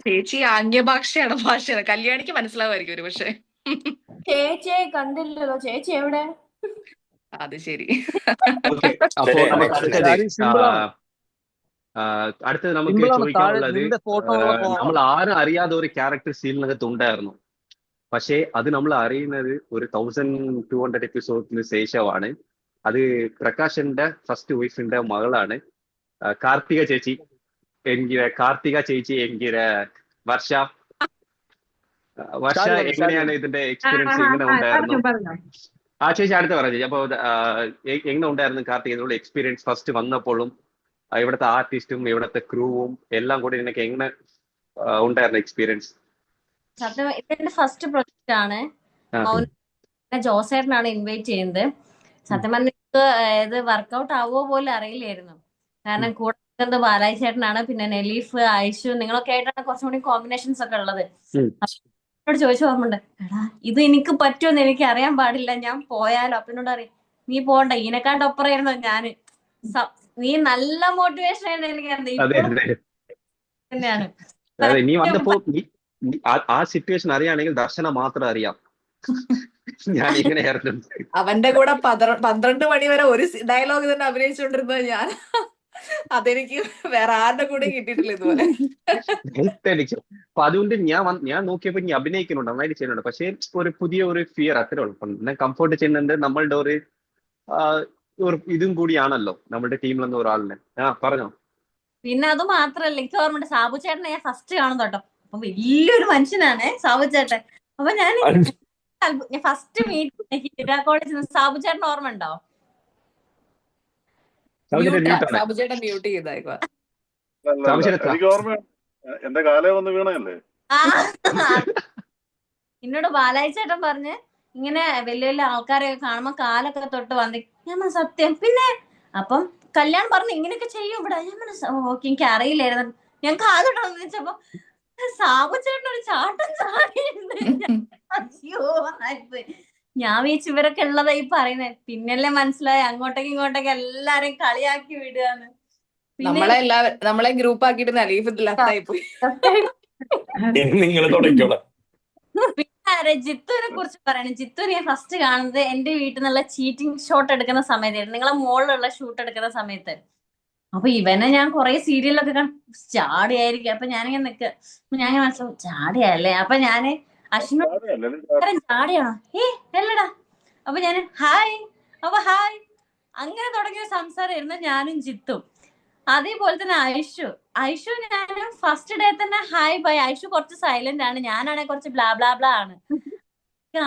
ചേച്ചി ആംഗ്യഭാഷയാണ് കല്യാണിക്ക് മനസ്സിലാവായിരിക്കും ഒരു പക്ഷെ. ചേച്ചിയെ കണ്ടില്ലല്ലോ. ചേച്ചി എവിടെ? അത് ശരി. അപ്പോ നമുക്ക് അടുത്തത് നമുക്ക് ചോദിക്കാനുള്ളത്, നമ്മൾ ആരും അറിയാതെ ഒരു ക്യാരക്ടർ സീനിനകത്ത് ഉണ്ടായിരുന്നു. പക്ഷേ അത് നമ്മൾ അറിയുന്നത് ഒരു 1200 എപ്പിസോഡിന് ശേഷമാണ്. അത് പ്രകാശന്റെ ഫസ്റ്റ് വൈഫിന്റെ മകളാണ് കാർത്തിക ചേച്ചി. എങ്കിര വർഷ എങ്ങനെയാണ് ഇതിന്റെ എക്സ്പീരിയൻസ്? എങ്ങനെ ഉണ്ടായിരുന്നു? ആ ചേച്ചി അടുത്ത പറഞ്ഞു. അപ്പൊ എങ്ങനെ ഉണ്ടായിരുന്നു കാർത്തിക ഇതിനുള്ള എക്സ്പീരിയൻസ്? ഫസ്റ്റ് വന്നപ്പോഴും ഇവിടുത്തെ ആർട്ടിസ്റ്റും ഇവിടുത്തെ ക്രൂവും എല്ലാം കൂടി നിനക്ക് എങ്ങനെ ഉണ്ടായിരുന്ന എക്സ്പീരിയൻസ്? സത്യം ഇതെന്റെ ഫസ്റ്റ് പ്രൊജക്റ്റ് ആണ്. മൗന ജോസേട്ടനാണ് ഇൻവൈറ്റ് ചെയ്യുന്നത്. സത്യം പറഞ്ഞ ഇത് വർക്കൗട്ട് ആവുമോ പോലും അറിയില്ലായിരുന്നു. കാരണം കൂടെ നിൽക്കുന്നത് ബാലാജി ചേട്ടനാണ്, പിന്നെ നെലീഫ്, ഐഷു, നിങ്ങളൊക്കെ ആയിട്ടാണ് കുറച്ചും കൂടി കോമ്പിനേഷൻസ് ഒക്കെ ഉള്ളത്. എന്നോട് ചോദിച്ചു ഓർമ്മയുണ്ട്, എടാ ഇത് എനിക്ക് പറ്റുമെന്ന് എനിക്ക് അറിയാൻ പാടില്ല, ഞാൻ പോയാലോ? അപ്പനോട് അറിയാം നീ പോണ്ട, ഇതിനെക്കാണ്ട് ഒപ്പറായിരുന്നു ഞാന്. നീ നല്ല മോട്ടിവേഷൻ ആയിരുന്നു എനിക്ക് തന്നെയാണ്. നീ വന്നപ്പോ ആ സിറ്റുവേഷൻ അറിയാണെങ്കിൽ ദർശന മാത്രം അറിയാം. ഞാൻ ഇങ്ങനെയായിരുന്നു. അവന്റെ കൂടെ 12 മണി വരെ ഒരു ഡയലോഗ് തന്നെ അഭിനയിച്ചുകൊണ്ടിരുന്നത് ഞാൻ. അതെനിക്ക് വേറെ ആരുടെ കൂടെ കിട്ടിയിട്ടില്ല ഇതുപോലെ. അപ്പൊ അതുകൊണ്ട് ഞാൻ നോക്കിയപ്പോ നീ അഭിനയിക്കുന്നുണ്ട്, നന്നായിട്ട് ചെയ്യുന്നുണ്ട്. പക്ഷേ ഒരു പുതിയ ഒരു ഫിയർ അത്രേ ഉള്ളൂ. കംഫോർട്ട് ചെയ്യുന്നുണ്ട്. നമ്മളുടെ ഒരു ഇതും കൂടിയാണല്ലോ നമ്മളുടെ ടീമിലെന്ന ഒരാളിനെ. പറഞ്ഞോ. പിന്നെ അത് മാത്രല്ല, എനിക്ക് ഓർമ്മയുണ്ട് സാബു ചേട്ടനെ ഞാൻ ഫസ്റ്റ് കാണും കേട്ടോ. അപ്പൊ വലിയൊരു മനുഷ്യനാണ് സാബു ചേട്ടൻ. അപ്പൊ ഞാൻ ഫസ്റ്റ് മീറ്റ് ഹീരാക്കോട് സാബു ചേട്ടൻ ഓർമ്മ ഉണ്ടോ? സാബു ചേട്ടൻ മ്യൂട്ട് ചെയ്തേക്കുക. എനിക്ക് ഓർമ്മ എന്റെ കാലേ വന്ന് വീണല്ലേ. എന്നോട് ബാലാജി ചേട്ടൻ പറഞ്ഞ് ഇങ്ങനെ വലിയ വലിയ ആൾക്കാരെയൊക്കെ കാണുമ്പോ കാലൊക്കെ തൊട്ട് വന്നി. ഞാൻ സത്യം. പിന്നെ അപ്പം കല്യാണം പറഞ്ഞു ഇങ്ങനെയൊക്കെ ചെയ്യും ഇവിടെ. ഞാൻ ഓക്കെ, എനിക്ക് അറിയില്ലായിരുന്നു. ഞാൻ കാലോട്ട് വന്നിച്ചപ്പോ സാബു ചേട്ടൻ ഒരു ചാട്ടം ചാടിയുണ്ട്. അയ്യോ ഞാൻ വിചാരിച്ചു ഇവരൊക്കെ ഉള്ളതായി പറയുന്നത്. പിന്നല്ലേ മനസ്സിലായി അങ്ങോട്ടേക്ക് ഇങ്ങോട്ടേക്ക് എല്ലാരെയും കളിയാക്കി വിടുകയാണ്. നമ്മളെ ഗ്രൂപ്പ് ആക്കിയിട്ട് ലെഫ്റ്റായി പോയി. നിങ്ങൾ തുടങ്ങിക്കോളാം. പിന്നെ ജിത്തുവിനെ കുറിച്ച് പറയണം. ജിത്തുവിനെ ഞാൻ ഫസ്റ്റ് കാണുന്നത് എന്റെ വീട്ടിൽ നിന്നുള്ള ചീറ്റിംഗ് ഷോട്ട് എടുക്കുന്ന സമയത്തായിരുന്നു, നിങ്ങളെ മോളിലുള്ള ഷൂട്ട് എടുക്കുന്ന സമയത്ത്. അപ്പൊ ഇവനെ ഞാൻ കുറെ സീരിയലൊക്കെ ചാടിയായിരിക്കും. അപ്പൊ ഞാനിങ്ങനെ നിക്ക, ഞാൻ മനസ്സിലാവും ചാടിയല്ലേ. അപ്പൊ ഞാന് അശ്വിനോട് ചാടിയാണോ? അല്ലടാ. അപ്പൊ ഞാന് ഹായ്, അപ്പൊ ഹായ്, അങ്ങനെ തുടങ്ങിയ സംസാരമായിരുന്നു ഞാനും ജിത്തും. അതേപോലെ തന്നെ ഐഷു ഞാനും ഫസ്റ്റ് ഡേ തന്നെ ഹായ് ബൈ. ഐഷു കുറച്ച് സൈലന്റ് ആണ്, ഞാനാണെങ്കിൽ കുറച്ച് ബ്ലാ ബ്ലാ ബ്ലാ ആണ്.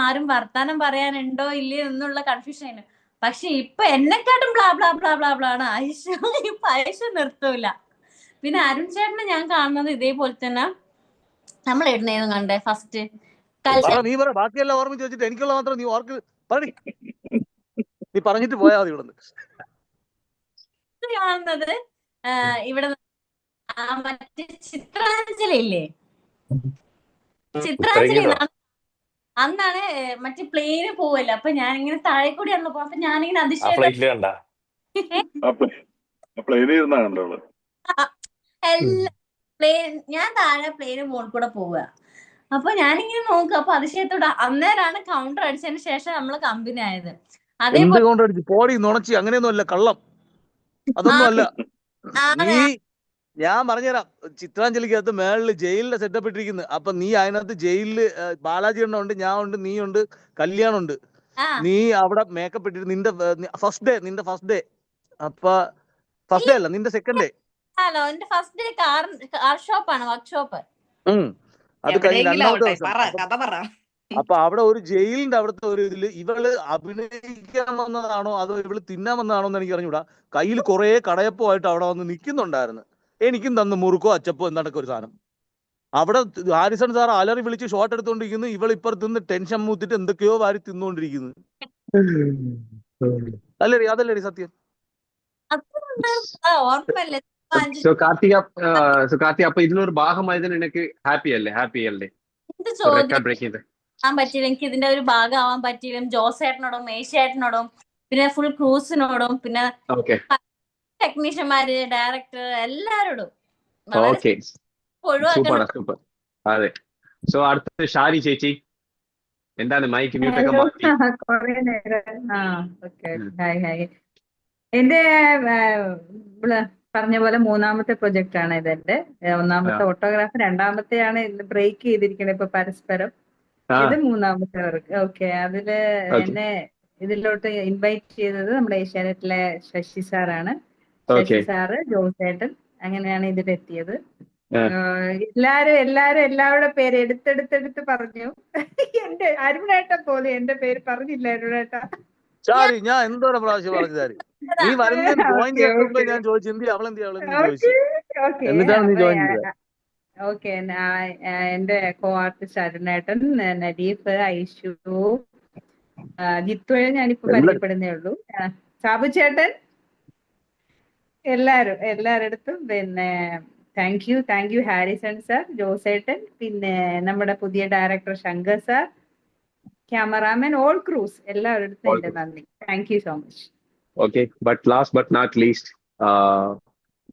ആരും വർത്താനം പറയാനുണ്ടോ ഇല്ലയോ എന്നുള്ള കൺഫ്യൂഷൻ ആയിരുന്നു. പക്ഷെ ഇപ്പൊ എന്നെക്കാട്ടും blah blah blah blah blah ആണ് ഐഷു. ഇപ്പൊ ഐഷു നിർത്തൂല. പിന്നെ അരുൺ ചേട്ടനെ ഞാൻ കാണുന്നത് ഇതേപോലെ തന്നെ. നമ്മൾ എവിടുന്നേന്ന് കണ്ടേ ഫസ്റ്റ്? നീ പറ, ബാക്കിയെല്ലാം ഓർമ്മിച്ച് വെച്ചിട്ട് എനിക്കുള്ള മാത്രം നീ ഓർക്ക് പറ. നീ പറഞ്ഞിട്ട് പോയാ മതി. ഇവിടുന്ന് കാണുന്നത് ഇവിടെ മറ്റേ ചിത്രാഞ്ജലി ഇല്ലേ, ചിത്രാഞ്ജലി അന്നാണ് മറ്റേ പ്ലെയിന് പോവല്ലോ. അപ്പൊ ഞാനിങ്ങനെ താഴെ കൂടി ആണല്ലോ. അപ്പൊ ഞാനിങ്ങനെ അതിശയം ഞാൻ താഴെ പ്ലെയിന് മുകളിൽ കൂടെ പോവുക. അപ്പൊ ഞാനിങ്ങനെ നോക്കുക. അപ്പൊ അതിശയത്തോടെ അന്നേരമാണ് കൗണ്ടർ അടിച്ചതിന് ശേഷം നമ്മള് കമ്പനി ആയത്. അതേപോലെ പോടി നുണച്ചി അങ്ങനെയൊന്നും അല്ല, കള്ളം അതൊന്നും അല്ല. നീ ഞാൻ പറഞ്ഞുതരാം. ചിത്രാഞ്ജലിക്കകത്ത് മേളില് ജയിലിലെ സെറ്റപ്പ് ഇട്ടിരിക്കുന്നത്. അപ്പൊ നീ അതിനകത്ത് ജയിലില് ബാലാജി ഉണ്ട്, ഞാൻ ഉണ്ട്, നീ ഉണ്ട്, കല്യാണം ഉണ്ട്. നീ അവിടെ മേക്കപ്പ് ഇട്ടിട്ട് നിന്റെ ഫസ്റ്റ് ഡേ അപ്പൊ ഫസ്റ്റ് ഡേ അല്ല, നിന്റെ second day. First day car ഷോപ്പാണ്, വർക്ക്ഷോപ്പ്. അത് കഴിഞ്ഞ് രണ്ടാമത്തെ ദിവസം. അപ്പൊ അവിടെ ഒരു ജയിലിന്റെ അവിടുത്തെ ഒരു ഇതില് ഇവള് അഭിനയിക്കാൻ വന്നതാണോ അതോ ഇവള് തിന്നാൻ വന്നതാണോ എന്ന് എനിക്ക് അറിഞ്ഞൂടാ. കയ്യിൽ കുറെ കടയപ്പോ ആയിട്ട് അവിടെ വന്ന് നിൽക്കുന്നുണ്ടായിരുന്നു. എനിക്കും തന്നു മുറുക്കോ അച്ചപ്പോ എന്താണ്ടൊക്കെ ഒരു സാധനം. അവിടെ ഹാരിസൺ സാർ അലറി വിളിച്ച് ഷോട്ട് എടുത്തോണ്ടിരിക്കുന്നു. ഇവൾ ഇപ്പുറത്ത് നിന്ന് ടെൻഷൻ മൂത്തിട്ട് എന്തൊക്കെയോ വാരി തിന്നോണ്ടിരിക്കുന്നു. അതല്ലേ സത്യം? കാർത്തിക, അപ്പൊ ഇതിനൊരു ഭാഗമായതിന് എനിക്ക് ഹാപ്പി അല്ലേ? പറ്റിയില്ല, എനിക്ക് ഇതിന്റെ ഒരു ഭാഗമാവാൻ പറ്റിയില്ല. ജോസേട്ടനോടും മേശേട്ടനോടും പിന്നെ ഫുൾ ക്രൂസിനോടും പിന്നെ ടെക്നീഷ്യന്മാര്, ഡയറക്ടർ എല്ലാരോടും സൂപ്പർ. അതെ. സോ അടുത്ത ഷാരി ചേച്ചി, എന്താണ് മൈക്ക് മ്യൂട്ടൊക്കെ മാറ്റി? എന്റെ പറഞ്ഞ പോലെ മൂന്നാമത്തെ പ്രൊജക്റ്റ് ആണ് ഇതെന്റെ. ഒന്നാമത്തെ ഓട്ടോഗ്രാഫ്, രണ്ടാമത്തെയാണ് ബ്രേക്ക് ചെയ്തിരിക്കുന്നത് ഇപ്പൊ പരസ്പരം. ഇത് മൂന്നാമത്തെ വർക്ക്. ഓക്കെ, അതില് എന്നെ ഇതിലോട്ട് ഇൻവൈറ്റ് ചെയ്തത് നമ്മുടെ ഏഷ്യാനെറ്റിലെ ശശി സാറാണ്. ശശി സാറ്, ജോസേട്ടൻ, അങ്ങനെയാണ് ഇതിലെത്തിയത്. എല്ലാരും എല്ലാവരുടെ പേര് എടുത്തെടുത്തെടുത്ത് പറഞ്ഞു. എന്റെ അരുണേട്ടൻ പോലും എന്റെ പേര് പറഞ്ഞില്ല. അരുണേട്ട ഞാൻ എന്തോരം പ്രാവശ്യം പറഞ്ഞു. നീ വരുന്നതിന് ജോയിൻ ചെയ്യാൻ ഞാൻ ചോദിച്ചു അവളെന്തിയാ ചോദിച്ചു. എന്നിട്ടാണ് നീ ജോയിൻ ചെയ്തത്. ഓക്കെ. എന്റെ കോ ആർട്ടിസ്റ്റ് അരുണേട്ടൻ, നദീഫ്, ഐഷു, ജിത്തുവെ ഞാനിപ്പോ പരിചയപ്പെടുന്നേ ഉള്ളൂ, സാബു ചേട്ടൻ, എല്ലാരടുത്തും. പിന്നെ താങ്ക് യു ഹാരിസൺ സർ, ജോസേട്ടൻ, പിന്നെ നമ്മുടെ പുതിയ director Shankar sir, cameraman, all crews, എല്ലാവരടുത്തും എന്റെ നന്ദി. Thank you so much. Okay, but last but not least,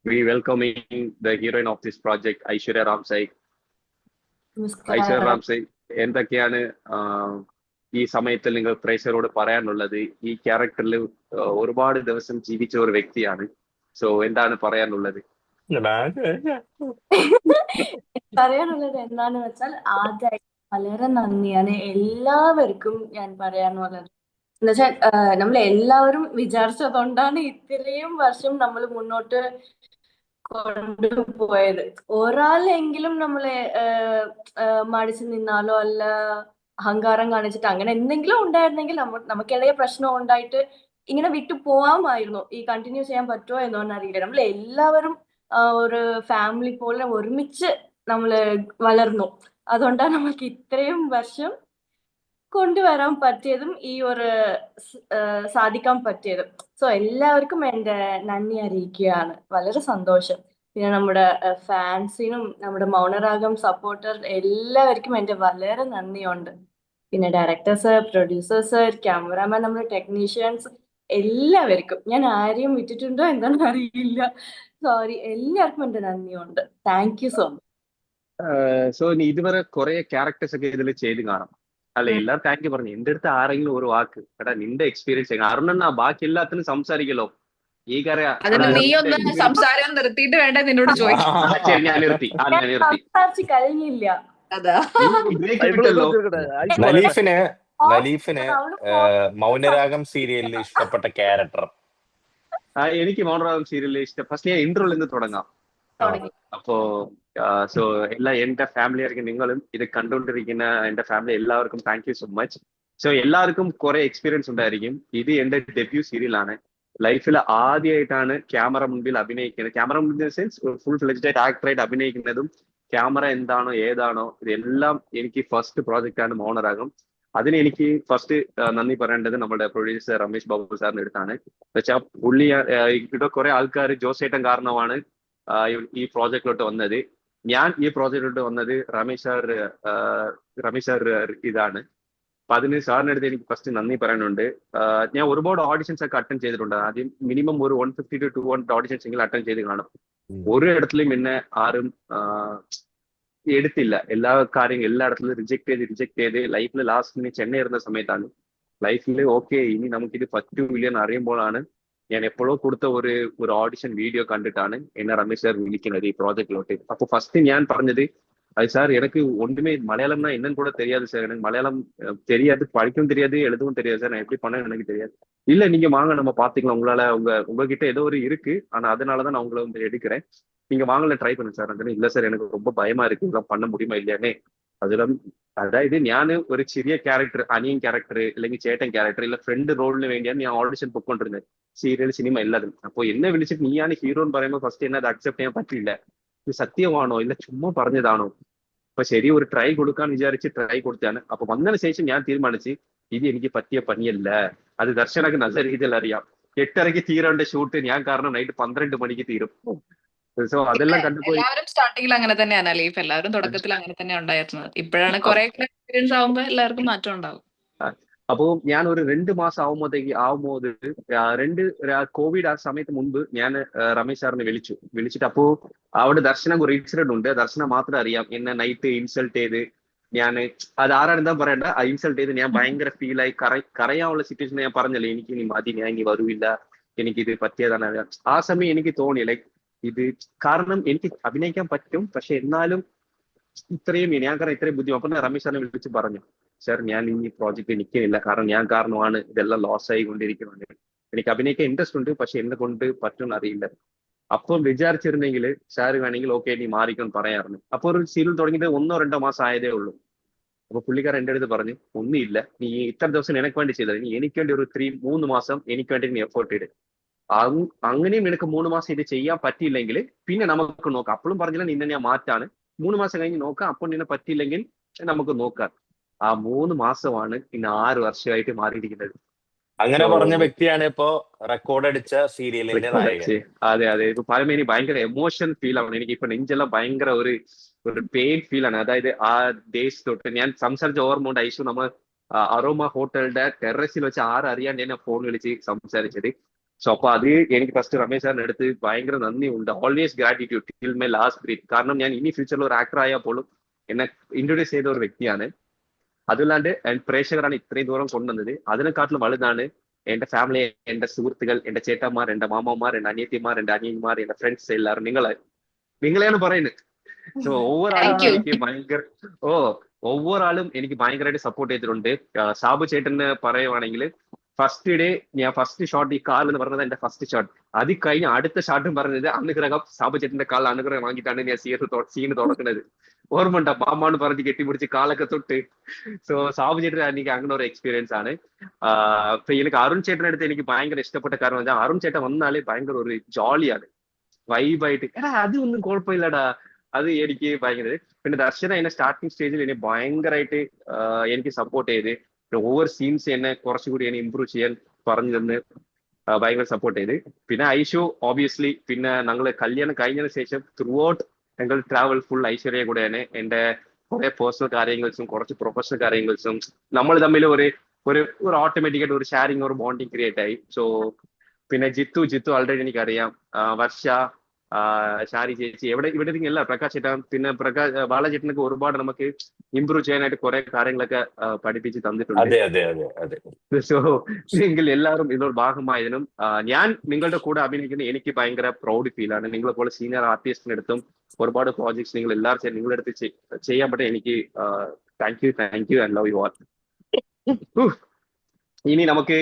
we welcoming the heroine of this project, Aishwarya Ramsay. Aishwarya Ramsay, എന്തൊക്കെയാണ് ഈ സമയത്തിൽ നിങ്ങൾ പ്രേക്ഷകരോട് പറയാനുള്ളത്? ഈ ക്യാരക്ടറിൽ ഒരുപാട് ദിവസം ജീവിച്ച ഒരു വ്യക്തിയാണ്. സോ എന്താണ് പറയാനുള്ളത്? പറയാനുള്ളത് എന്താന്ന് വെച്ചാൽ, ആദ്യമായിട്ട് വളരെ നന്ദിയാണ് എല്ലാവർക്കും ഞാൻ പറയാനുള്ളത്. എന്നുവെച്ചാൽ നമ്മൾ എല്ലാവരും വിചാരിച്ചതുകൊണ്ടാണ് ഇത്രയും വർഷം നമ്മൾ മുന്നോട്ട് കൊണ്ടുപോയത്. ഒരാളെങ്കിലും നമ്മളെ മടിച്ചു നിന്നാലോ അല്ല അഹങ്കാരം കാണിച്ചിട്ട് അങ്ങനെ എന്തെങ്കിലും ഉണ്ടായിരുന്നെങ്കിൽ നമുക്കിടയെ പ്രശ്നം ഉണ്ടായിട്ട് ഇങ്ങനെ വിട്ടു പോവാമായിരുന്നു. ഈ കണ്ടിന്യൂ ചെയ്യാൻ പറ്റുമോ എന്നൊന്നും അറിയില്ല. നമ്മൾ എല്ലാവരും ഒരു ഫാമിലി പോലെ ഒരുമിച്ച് നമ്മള് വളർന്നു. അതുകൊണ്ടാണ് നമുക്ക് ഇത്രയും വർഷം കൊണ്ടുവരാൻ പറ്റിയതും ഈ ഒരു സാധിക്കാൻ പറ്റിയതും. സോ എല്ലാവർക്കും എൻ്റെ നന്ദി അറിയിക്കുകയാണ്. വളരെ സന്തോഷം. പിന്നെ നമ്മുടെ ഫാൻസിനും നമ്മുടെ മൗനരാഗം സപ്പോർട്ടർ എല്ലാവർക്കും എൻ്റെ വളരെ നന്ദിയുണ്ട്. പിന്നെ ഡയറക്ടേഴ്സ്, പ്രൊഡ്യൂസേഴ്സ്, ക്യാമറാമാൻ, നമ്മുടെ ടെക്നീഷ്യൻസ്, എല്ലാവർക്കും. ഞാൻ ആരെയും വിട്ടിട്ടുണ്ടോ എന്താണെന്ന് അറിയില്ല, സോറി. എല്ലാവർക്കും എൻ്റെ നന്ദിയുണ്ട്. Thank you so much. So നീ ഇതുവരെ കുറെ ക്യാരക്ടേഴ്സ് ഒക്കെ ഇതിൽ ചെയ്ത് കാണാം അല്ലെ? എല്ലാവരും താങ്ക് യു പറഞ്ഞു. എന്റെ അടുത്ത് ആരെങ്കിലും ഒരു വാക്ക് എടാ നിന്റെ എക്സ്പീരിയൻസ് അരുണെന്നാ ബാക്കി എല്ലാത്തിനും സംസാരിക്കല്ലോ. ഈ അതിന് നീ ഒന്ന് സംസാരം നിർത്തിയിട്ട് വേണ്ട നിന്നോട് ചോദിക്കാം. ഞാൻ നിർത്തി. സംസാരിച്ച് കഴിഞ്ഞില്ല. അതാ നലീഫിന് മൗനരാഗം സീരിയലിൽ ഇഷ്ടപ്പെട്ട ക്യാരക്ടർ? എനിക്ക് മൗനരാഗം സീരിയലിൽ ഇഷ്ടം ഫസ്റ്റ് ഞാൻ ഇൻട്രോയിൽ നിന്ന് തുടങ്ങാം. അപ്പോ സോ എല്ലാ എന്റെ ഫാമിലി ആയിരിക്കും നിങ്ങളും ഇത് കണ്ടുകൊണ്ടിരിക്കുന്ന എന്റെ ഫാമിലി എല്ലാവർക്കും thank you so much. So എല്ലാവർക്കും കുറെ എക്സ്പീരിയൻസ് ഉണ്ടായിരിക്കും. ഇത് എന്റെ ഡെബ്യൂ സീരിയലാണ്. ലൈഫിൽ ആദ്യമായിട്ടാണ് ക്യാമറ മുൻപിൽ അഭിനയിക്കുന്നത്. ക്യാമറ മുൻപിൽ സെൻസ് ഫുൾ ഫ്ലെജ്ഡ് ആയിട്ട് ആക്ടറായിട്ട് അഭിനയിക്കുന്നതും ക്യാമറ എന്താണോ ഏതാണോ ഇതെല്ലാം എനിക്ക് ഫസ്റ്റ് പ്രോജക്റ്റ് ആണ് മൗനരാഗം. അതിന് എനിക്ക് ഫസ്റ്റ് നന്ദി പറയേണ്ടത് നമ്മുടെ പ്രൊഡ്യൂസർ രമേശ് ബാബു സാറിന്റെ അടുത്താണ്. വെച്ചാൽ പുള്ളി ഇവിടെ കുറെ ആൾക്കാർ ജോസേട്ടൻ കാരണമാണ് ഈ പ്രോജക്റ്റിലോട്ട് വന്നത്. ഞാൻ ഈ പ്രോജക്റ്റിലോട്ട് വന്നത് രമേശ് സാർ ഇതാണ്. അപ്പൊ അതിന് സാറിന്റെ അടുത്ത് എനിക്ക് ഫസ്റ്റ് നന്ദി പറയാനുണ്ട്. ഞാൻ ഒരുപാട് ഓഡിഷൻസ് ഒക്കെ അറ്റൻഡ് ചെയ്തിട്ടുണ്ട്. ആദ്യം മിനിമം ഒരു 150 to 200 ഓഡിഷൻസ് എങ്കിലും അറ്റൻഡ് ചെയ്ത് കാണും. ഒരു ഇടത്തിലും എന്നെ ആരും എടുത്തില്ല. എല്ലാ കാര്യങ്ങളും എല്ലായിടത്തിലും റിജക്ട് ചെയ്ത് ലൈഫിൽ ലാസ്റ്റ് ചെന്നൈ ഇരുന്ന സമയത്താണ് ലൈഫിൽ ഓക്കെ ഇനി നമുക്കിത് പറ്റൂല എന്ന് അറിയുമ്പോഴാണ് ഞാൻ എപ്പോഴോ കൊടുത്ത ഒരു ഓഡിഷൻ വീഡിയോ കണ്ടിട്ടാണ് എന്നെ രമേശ് സാർ വിളിക്കുന്നത് ഈ പ്രോജക്റ്റിലോട്ട്. അപ്പൊ ഫസ്റ്റ് ഞാൻ പറഞ്ഞത് அது சார் எனக்கு ஒன்றுமே மலையாளம்னா என்னன்னு கூட தெரியாது சார். எனக்கு மலையாளம் தெரியாது, படிக்கவும் தெரியாது, எழுதவும் தெரியாது சார். நான் எப்படி பண்ணேன்னு எனக்கு தெரியாது. இல்ல நீங்க வாங்க நம்ம பாத்துக்கலாம், உங்களால உங்ககிட்ட ஏதோ ஒரு இருக்கு, ஆனா அதனாலதான் நான் உங்களை வந்து எடுக்கிறேன், நீங்க வாங்கல ட்ரை பண்ணுங்க சார். இல்ல சார் எனக்கு ரொம்ப பயமா இருக்கு, இதெல்லாம் பண்ண முடியுமா இல்லையானே. അതിലും അതായത് ഞാൻ ഒരു ചെറിയ ക്യാരക്ടർ, അനിയൻ ക്യാരക്ടർ അല്ലെങ്കിൽ ചേട്ടൻ ക്യാരക്ടർ ഇല്ല ഫ്രണ്ട് റോളിന് വേണ്ടിയാണ് ഞാൻ ഓഡിഷൻ പൊയ്ക്കൊണ്ടിരുന്നത്, സീരിയൽ സിനിമ എല്ലാതും. അപ്പൊ എന്നെ വിളിച്ചിട്ട് നീയാണ് ഹീറോ എന്ന് പറയുമ്പോൾ ഫസ്റ്റ് എന്നെ അത് അക്സെപ്റ്റ് ചെയ്യാൻ പറ്റില്ല. ഇത് സത്യമാണോ ഇല്ല ചുമ്മാ പറഞ്ഞതാണോ? അപ്പൊ ശരി ഒരു ട്രൈ കൊടുക്കാൻ വിചാരിച്ച് ട്രൈ കൊടുത്താണ്. അപ്പൊ വന്നതിന് ശേഷം ഞാൻ തീരുമാനിച്ച് ഇത് എനിക്ക് പറ്റിയ പണിയല്ല. അത് ദർശനക്ക് നല്ല രീതിയിൽ അറിയാം. 8:30 തീരേണ്ട ഷൂട്ട് ഞാൻ കാരണം നൈറ്റ് 12 മണിക്ക് തീരും. സോ അതെല്ലാം കണ്ടുപോയി. എല്ലാവരും സ്റ്റാർട്ടിങ്ങിൽ അങ്ങനെ തന്നെയാണ് ലൈഫ്, എല്ലാവരും തുടക്കത്തിൽ അങ്ങനെ തന്നെ ഉണ്ടായിരുന്നത്. ഇപ്പോഴാണ് കുറെ എക്സ്പീരിയൻസ് ആവുമ്പോ എല്ലാവർക്കും മാറ്റം ഉണ്ടാവും. അപ്പോ ഞാൻ ഒരു 2 മാസം ആവുമ്പോൾ കോവിഡ് ആ സമയത്ത് മുൻപ് ഞാൻ രമേശ് സാറിനെ വിളിച്ചിട്ട് അപ്പോ അവിടെ ദർശനം ഒരു ഇൻസിഡന്റ് ഉണ്ട്. ദർശനം മാത്രം അറിയാം എന്നെ നൈറ്റ് ഇൻസൾട്ട് ചെയ്ത്, ഞാൻ അത് ആരാണെന്താ പറയണ്ട, ആ ഇൻസൾട്ട് ചെയ്ത് ഞാൻ ഭയങ്കര ഫീലായി കരയാനുള്ള സിറ്റുവേഷൻ. ഞാൻ പറഞ്ഞല്ലേ എനിക്ക് ഇനി മതി, ഞാൻ ഇനി വരൂല്ല, എനിക്കിത് പറ്റിയതാണ്. ആ സമയം എനിക്ക് തോന്നി ലൈക്ക് ഇത് കാരണം എനിക്ക് അഭിനയിക്കാൻ പറ്റും, പക്ഷെ എന്നാലും ഇത്രയും ഞാൻ കാരണം ഇത്രയും ബുദ്ധിമുട്ട്. അപ്പൊ രമേശ് സാറിനെ വിളിച്ച് പറഞ്ഞു, സാർ ഞാൻ ഈ പ്രോജക്റ്റ് നിൽക്കുന്നില്ല, കാരണം ഞാൻ കാരണമാണ് ഇതെല്ലാം ലോസ് ആയിക്കൊണ്ടിരിക്കുന്നത്. എനിക്ക് അഭിനയിക്കാൻ ഇൻട്രസ്റ്റ് ഉണ്ട്, പക്ഷെ എന്നെ കൊണ്ട് പറ്റുമെന്ന് അറിയില്ല. അപ്പം വിചാരിച്ചിരുന്നെങ്കിൽ സാർ വേണമെങ്കിൽ ഓക്കെ നീ മാറിക്കൊണ്ട് പറയാറുണ്ട്. അപ്പൊ ഒരു സീരിയൽ തുടങ്ങിയിട്ട് 1-2 മാസം ആയതേ ഉള്ളൂ. അപ്പൊ പുള്ളിക്കാരൻ എൻ്റെ അടുത്ത് പറഞ്ഞു, ഒന്നുമില്ല നീ ഇത്ര ദിവസം എനിക്ക് വേണ്ടി ചെയ്തത്, നീ എനിക്ക് വേണ്ടി ഒരു 3 മാസം എനിക്ക് വേണ്ടി നീ എഫേർട്ട് ഇട്. അങ്ങനെയും എനിക്ക് 3 മാസം ഇത് ചെയ്യാൻ പറ്റിയില്ലെങ്കിൽ പിന്നെ നമുക്ക് നോക്കാം. അപ്പോഴും പറഞ്ഞില്ല നിന്നെ ഞാൻ മാറ്റാണ്, 3 മാസം കഴിഞ്ഞ് നോക്കാം, അപ്പോൾ നിന്നെ പറ്റിയില്ലെങ്കിൽ നമുക്ക് നോക്കാം. ആ 3 മാസമാണ് ഇന്ന് 6 വർഷമായിട്ട് മാറിയിരിക്കുന്നത്. അങ്ങനെ പറഞ്ഞ വ്യക്തിയാണ് ഇപ്പോ റെക്കോർഡ് അടിച്ച സീരിയലിന്റെ നായകൻ. അതെ അതെ, ഇപ്പൊ പറയുമ്പോ എനിക്ക് ഭയങ്കര എമോഷൻ ഫീൽ ആണ്. എനിക്ക് ഇപ്പൊ നെഞ്ചെല്ലാം ഭയങ്കര ഒരു പെയിൻ ഫീൽ ആണ്. അതായത് ആ ഡേയ്സ് തൊട്ട് ഞാൻ സംസാരിച്ച ഓർമ്മ ഉണ്ട് ഐഷു, നമ്മൾ അറോമ ഹോട്ടലിന്റെ ടെറസിൽ വെച്ച് അറിയാണ്ട് എന്നെ ഫോൺ വിളിച്ച് സംസാരിച്ചത്. സോ അപ്പൊ അത് എനിക്ക് ഫസ്റ്റ് രമേശ് സാറിന്റെ അടുത്ത് ഭയങ്കര നന്ദിയുണ്ട്. Always gratitude till my last breath. കാരണം ഞാൻ ഇനി ഫ്യൂച്ചറിൽ ഒരു ആക്ടർ ആയപ്പോഴും എന്നെ ഇൻട്രൊഡ്യൂസ് ചെയ്ത ഒരു വ്യക്തിയാണ്. അതല്ലാണ്ട് പ്രേക്ഷകരാണ് ഇത്രയും ദൂരം കൊണ്ടുവന്നത്. അതിനെക്കാട്ടിലും വലുതാണ് എന്റെ ഫാമിലി, എന്റെ സുഹൃത്തുക്കൾ, എന്റെ ചേട്ടന്മാർ, എന്റെ മാമന്മാർ, എന്റെ അനിയത്തിമാർ, എന്റെ അനിയന്മാർ, എന്റെ ഫ്രണ്ട്സ് എല്ലാവരും നിങ്ങളെയാണ് പറയുന്നത്. സോ ഒവ്വൊരാളും എനിക്ക് ഭയങ്കരമായിട്ട് സപ്പോർട്ട് ചെയ്തിട്ടുണ്ട്. സാബു ചേട്ടന് പറയുവാണെങ്കിൽ ഫസ്റ്റ് ഡേ ഞാൻ ഫസ്റ്റ് ഷോട്ട് ഈ കാൽ എന്ന് പറഞ്ഞത് എന്റെ ഫസ്റ്റ് ഷോട്ട്. അത് കഴിഞ്ഞ് അടുത്ത ഷോട്ടും പറഞ്ഞത് അനുഗ്രഹം, സാബു ചേട്ടന്റെ കാലിൽ അനുഗ്രഹം വാങ്ങിയിട്ടാണ് ഞാൻ സീന് തുടക്കുന്നത്. ഓർമ്മ ഉണ്ടോ? മാമാന്ന് പറഞ്ഞ് കെട്ടിപ്പിടിച്ച് കാലൊക്കെ തൊട്ട്. സോ സാബു ചേട്ടൻ എനിക്ക് അങ്ങനെ ഒരു എക്സ്പീരിയൻസ് ആണ്. ഇപ്പൊ എനിക്ക് അരുൺ ചേട്ടൻ്റെ അടുത്ത് എനിക്ക് ഭയങ്കര ഇഷ്ടപ്പെട്ട കാരണം വെച്ചാൽ അരുൺ ചേട്ടൻ വന്നാല് ഭയങ്കര ഒരു ജോളിയാണ്, വൈബായിട്ട്. എടാ അതൊന്നും കുഴപ്പമില്ലടാ, അത് എനിക്ക് ഭയങ്കര. പിന്നെ ദർശന എന്നെ സ്റ്റാർട്ടിങ് സ്റ്റേജിൽ എന്നെ ഭയങ്കരമായിട്ട് എനിക്ക് സപ്പോർട്ട് ചെയ്ത് ഓവർ സീൻസ് എന്നെ കുറച്ചുകൂടി എന്നെ ഇമ്പ്രൂവ് ചെയ്യാൻ പറഞ്ഞു തന്ന് ഭയങ്കര സപ്പോർട്ട് ചെയ്ത്. പിന്നെ ഐഷു ഓബിയസ്ലി, പിന്നെ ഞങ്ങൾ കല്യാണം കഴിഞ്ഞതിന് ശേഷം ത്രൂ ഔട്ട് ഞങ്ങൾ ട്രാവൽ ഫുൾ ഐശ്വര്യ കൂടെയാണ്. എന്റെ കുറെ പേഴ്സണൽ കാര്യങ്ങൾസും കുറച്ച് പ്രൊഫഷണൽ കാര്യങ്ങൾസും നമ്മൾ തമ്മിൽ ഒരു ഓട്ടോമാറ്റിക്കായിട്ട് ഒരു ഷെയറിങ്, ഒരു ബോണ്ടിങ് ക്രിയേറ്റ് ആയി. സോ പിന്നെ ജിത്തു ആൾറെഡി എനിക്കറിയാം, വർഷ, ഷാരി ചേച്ചി, ഇവിടെ അല്ല പ്രകാശ് ചേട്ടൻ, പിന്നെ ബാലചേട്ടനൊക്കെ ഒരുപാട് നമുക്ക് ഇമ്പ്രൂവ് ചെയ്യാനായിട്ട് കുറെ കാര്യങ്ങളൊക്കെ പഠിപ്പിച്ച് തന്നിട്ടുണ്ട്. സോ നിങ്ങൾ എല്ലാവരും ഇതിനോട് ഭാഗമായതിനും ഞാൻ നിങ്ങളുടെ കൂടെ അഭിനയിക്കുന്നത് എനിക്ക് ഭയങ്കര പ്രൗഡ് ഫീൽ ആണ്. നിങ്ങളെ പോലെ സീനിയർ ആർട്ടിസ്റ്റിന്റെ അടുത്തും ഒരുപാട് പ്രോജക്ട്സ് നിങ്ങൾ എല്ലാവരും നിങ്ങളുടെ അടുത്ത് ചെയ്യാൻ പറ്റും. എനിക്ക് thank you and love you all. ഇനി നമുക്ക്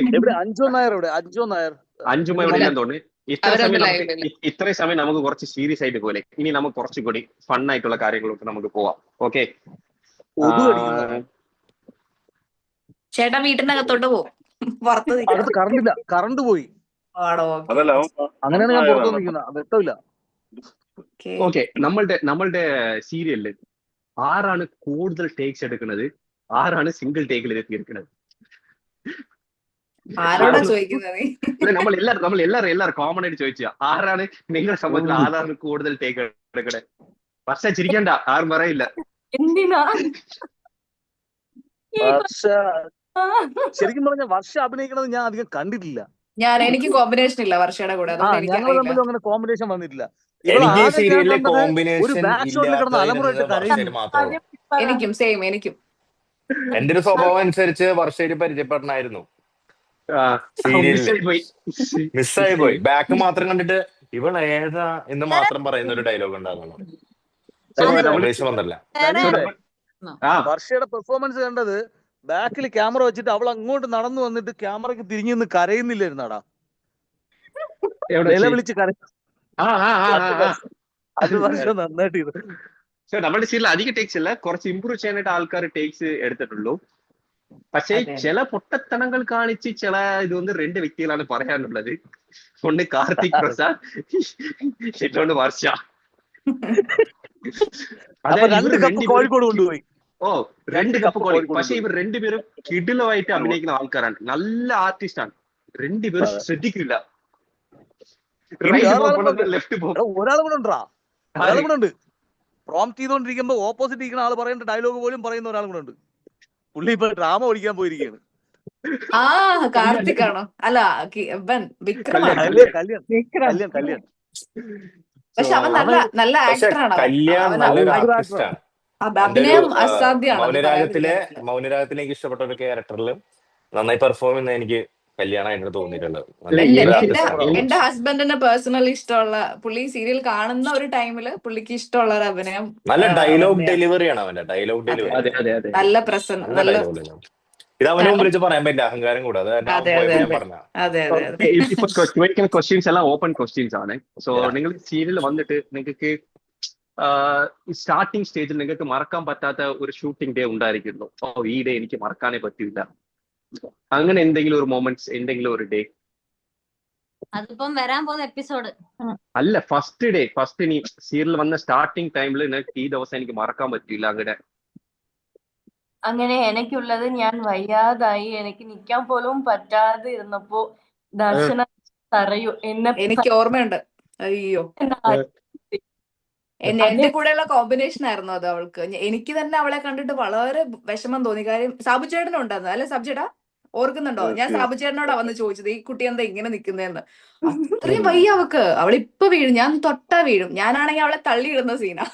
അഞ്ചുമയോടെ ഞാൻ തോന്നി ഇത്രയും സമയം നമുക്ക് കുറച്ച് സീരിയസ് ആയിട്ട് പോലെ, ഇനി നമുക്ക് കുറച്ചുകൂടി ഫൺ ആയിട്ടുള്ള കാര്യങ്ങളൊക്കെ നമുക്ക് പോവാം. ഓക്കെ, ചേട്ടാ വീട്ടിനകത്തോട്ട് പോകും, കറണ്ട് പോയി. അങ്ങനെയാണ് ഞാൻ പുറത്തു നിൽക്കുന്നത്, വ്യക്തമില്ല. ഓക്കെ, നമ്മളുടെ സീരിയലില് ആരാണ് കൂടുതൽ ടേക്സ് എടുക്കുന്നത്, ആരാണ് സിംഗിൾ ടേക്കിൽ തീർക്കുന്നത്? നമ്മളെല്ലാരും കോമൺ ആയിട്ട് ചോദിച്ചാ ആരാണ് നിങ്ങളെ സംബന്ധിച്ച് ആരാണ് കൂടുതൽ ടേക്ക് എടുക്കണേ? വർഷ ചിരിക്കണ്ട, ആരും പറയില്ല. ശരിക്കും പറഞ്ഞ വർഷ അഭിനയിക്കണത് ഞാൻ അധികം കണ്ടിട്ടില്ല. എനിക്ക് കോമ്പിനേഷൻ ഇല്ല വർഷയുടെ കൂടെ, ഞങ്ങൾ തമ്മിൽ അങ്ങനെ കോമ്പിനേഷൻ വന്നിട്ടില്ല. എനിക്കും എന്റെ ഒരു സ്വഭാവം അനുസരിച്ച് വർഷയിൽ പരിചയപ്പെടണമായിരുന്നു. മിസ്സായി പോയി. ബാക്ക് മാത്രം കണ്ടിട്ട് ഇവൾ ഏതാ എന്ന് മാത്രം പറയുന്ന ഒരു ഡയലോഗ് ഉണ്ടാകുന്നു. വർഷയുടെ പെർഫോമൻസ് കണ്ടത് ബാക്കിൽ ക്യാമറ വെച്ചിട്ട് അവൾ അങ്ങോട്ട് നടന്നു വന്നിട്ട് ക്യാമറക്ക് തിരിഞ്ഞു നിന്ന് കരയുന്നില്ലായിരുന്നാടാ, വിളിച്ച് കരയും. അത് വർഷം നന്നായിട്ട് ചെയ്തു. നമ്മുടെ സീരിയൽ അധികം ടേക്സ് ഇല്ല, കുറച്ച് ഇമ്പ്രൂവ് ചെയ്യാനായിട്ട് ആൾക്കാർ ടേക്സ് എടുത്തിട്ടുള്ളൂ. പക്ഷേ ചില പൊട്ടത്തണങ്ങൾ കാണിച്ച് ചില ഇതൊന്ന് രണ്ട് വ്യക്തികളാണ് പറയാനുള്ളത്. ഒന്ന് കാർത്തിക് പ്രസാദ്, ഇട്ടോണ്ട് വർഷ. കോഴിക്കോട് കൊണ്ടുപോയി. 2 കപ്പ് കോഴിക്കോട്. പക്ഷെ ഇവർ രണ്ടുപേരും കിടിലമായിട്ട് അഭിനയിക്കുന്ന ആൾക്കാരാണ്, നല്ല ആർട്ടിസ്റ്റ് ആണ്. രണ്ടുപേരും ശ്രദ്ധിക്കില്ല. ഒരാൾ കൂടെ ഉണ്ട്, പ്രോംപ്റ്റ് ചെയ്തോണ്ടിരിക്കുമ്പോ ഓപ്പോസിറ്റ് ഇരിക്കുന്ന ആള് പറയേണ്ട ഡയലോഗ് പോലും പറയുന്ന ഒരാൾ കൂടെ ഉണ്ട്. പുള്ളി ഇപ്പൊ ഡ്രാമ പഠിക്കാൻ പോയിരിക്കുകയാണ്. കാർത്തിക് ആണോ? അല്ല, വിക്രം. പക്ഷെ അവൻ നല്ല ആക്ടറാണ്. അഭിനയം അസാധ്യമാണ്. മൗനരാഗത്തിലേക്ക് ഇഷ്ടപ്പെട്ട ഒരു ക്യാരക്ടറിൽ നന്നായി പെർഫോം ചെയ്യുന്ന എനിക്ക് കല്യാണമായിട്ട് തോന്നിയിട്ടുള്ളത്. എന്റെ ഹസ്ബൻഡിന് പേഴ്സണലി ഇഷ്ടമുള്ള, പുള്ളി സീരിയൽ കാണുന്ന ഒരു ടൈമില് പുള്ളിക്ക് ഇഷ്ടമുള്ള ഒരു അഭിനയം, നല്ല ഡയലോഗ് ഡെലിവറിയാണ് അവന്റെ. ഡയലോഗ് ഡെലിവറി നല്ല പ്രസന്റ്, നല്ല. ഇത് അവനും വിളിച്ച് പറയാൻ പറ്റില്ല, അഹങ്കാരം കൂടാതെ. ക്വസ്റ്റ്യൻസ് എല്ലാം ഓപ്പൺ ക്വസ്റ്റ്യൻസ് ആണ്. സോ നിങ്ങൾ സീരിയൽ വന്നിട്ട് നിങ്ങൾക്ക് സ്റ്റാർട്ടിംഗ് സ്റ്റേജിൽ നിങ്ങൾക്ക് മറക്കാൻ പറ്റാത്ത ഒരു ഷൂട്ടിംഗ് ഡേ ഉണ്ടായിരിക്കുന്നു. ഈ ഡേ എനിക്ക് മറക്കാനേ പറ്റില്ല, അങ്ങനെ എന്തെങ്കിലും ഒരു മൊമെന്റ്സ്, എന്തെങ്കിലും ഒരു ഡേ? അതിപ്പം വരാൻ പോകുന്ന എപ്പിസോഡ്. അല്ല, ഫസ്റ്റ് നീ സീരിയൽ വന്ന സ്റ്റാർട്ടിങ് ടൈമിൽ നിനക്ക് ഈ ദിവസം എനിക്ക് മറക്കാൻ പറ്റില്ല അങ്ങനെ. അങ്ങനെ എനിക്കുള്ളത് ഞാൻ വയ്യാതായി, എനിക്ക് നിൽക്കാൻ പോലും പറ്റാതെ ഇരുന്നപ്പോ ദർശന പറയൂ എന്നെ എനിക്ക് ഓർമ്മയുണ്ട്. അയ്യോ, എന്റെ കൂടെയുള്ള കോമ്പിനേഷൻ ആയിരുന്നു അത് അവൾക്ക്. എനിക്ക് തന്നെ അവളെ കണ്ടിട്ട് വളരെ വിഷമം തോന്നി. കാര്യം സാബു ചേട്ടനും ഉണ്ടായിരുന്നു അല്ലെ? സാബു ചേട്ടാ ഓർക്കുന്നുണ്ടോ? ഞാൻ സാബു ചേട്ടനോടാ വന്ന് ചോദിച്ചത് ഈ കുട്ടി എന്താ ഇങ്ങനെ നിക്കുന്നതെന്ന്. അത്രയും വയ്യ അവക്ക്. അവളിപ്പൊ വീഴും, ഞാൻ തൊട്ടാ വീഴും. ഞാനാണെങ്കിൽ അവളെ തള്ളിയിടുന്ന സീനാ.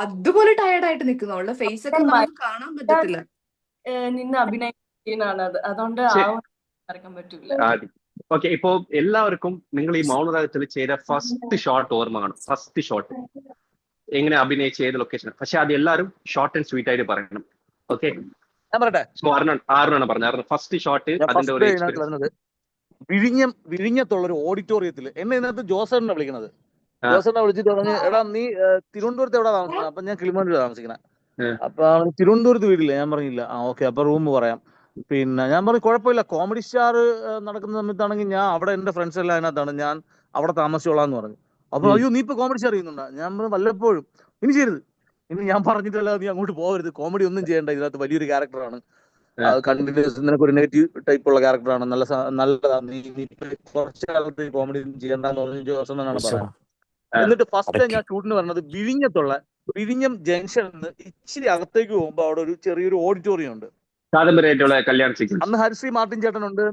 അതുപോലെ ടയർഡായിട്ട് നിൽക്കുന്നു. അവളുടെ ഫേസ് ഒക്കെ നമുക്ക് കാണാൻ പറ്റത്തില്ല. നിന്ന് അഭിനയിക്കാണ് അത്, അതുകൊണ്ട് മറക്കാൻ പറ്റൂല. ഓക്കെ, ഇപ്പോ എല്ലാവർക്കും നിങ്ങൾ ഈ മൗനരാഗത്തിൽ ചെയ്ത ഫസ്റ്റ് ഷോട്ട് ഓർമ്മ കാണും. ഫസ്റ്റ് ഷോട്ട് എങ്ങനെ അഭിനയിച്ച ഏത് ലൊക്കേഷൻ, പക്ഷെ അത് എല്ലാവരും ഷോർട്ട് ആൻഡ് സ്വീറ്റ് ആയിട്ട് പറയണം. ഓക്കെ, ആറിനാണ് പറഞ്ഞത് ഫസ്റ്റ് ഷോട്ട്. അതിന്റെ ഒരു വിഴിഞ്ഞത്തുള്ള ഒരു ഓഡിറ്റോറിയത്തിൽ എന്നെ ഇതിനകത്ത് ജോസേട്ടനെ വിളിക്കണത്. ജോസേട്ടനെ വിളിച്ചിട്ട് പറഞ്ഞു, എടാ നീ തിരുവനന്തപുരത്ത് എവിടെ താമസിക്കണം? അപ്പൊ ഞാൻ കിളിമാനൂർ താമസിക്കണ. അപ്പൊ തിരുവനന്തപുരത്ത് വീടില്ല. ഞാൻ പറഞ്ഞില്ല. ഓക്കെ, അപ്പൊ റൂം പറയാം. പിന്നെ ഞാൻ പറഞ്ഞു കുഴപ്പമില്ല, കോമഡി സ്റ്റാർ നടക്കുന്ന സമയത്താണെങ്കിൽ ഞാൻ അവിടെ എന്റെ ഫ്രണ്ട്സ് എല്ലാം അതിനകത്താണ്, ഞാൻ അവിടെ താമസിച്ചോളാന്ന് പറഞ്ഞു. അപ്പൊ അയ്യോ നീ ഇപ്പൊ കോമഡി സ്റ്റാർ ചെയ്യുന്നുണ്ടാ? ഞാൻ പറഞ്ഞു വല്ലപ്പോഴും. ഇനി ചെയ്യരുത്, ഇനി ഞാൻ പറഞ്ഞിട്ടല്ല നീ അങ്ങോട്ട് പോകരുത്, കോമഡി ഒന്നും ചെയ്യണ്ട, ഇതിനകത്ത് വലിയൊരു ക്യാരക്ടറാണ്, കണ്ടിന്യൂസ് നിനക്ക് ഒരു നെഗറ്റീവ് ടൈപ്പ് ഉള്ള ക്യാരക്ടറാണ്, നല്ലതാണ്, നീ കുറച്ച് കാലത്ത് കോമഡി ചെയ്യണ്ടെന്ന് പറഞ്ഞു ജോസനാണ് പറയുന്നത്. എന്നിട്ട് ഫസ്റ്റ് ഞാൻ ഷൂട്ടിന് പറഞ്ഞത് വിഴിഞ്ഞം ജംഗ്ഷനിൽ ഇച്ചിരി അകത്തേക്ക് പോകുമ്പോ അവിടെ ഒരു ചെറിയൊരു ഓഡിറ്റോറിയം ഉണ്ട്. അന്ന് ഹരിശ്രീ മാർട്ടിൻ ചേട്ടനുണ്ട്,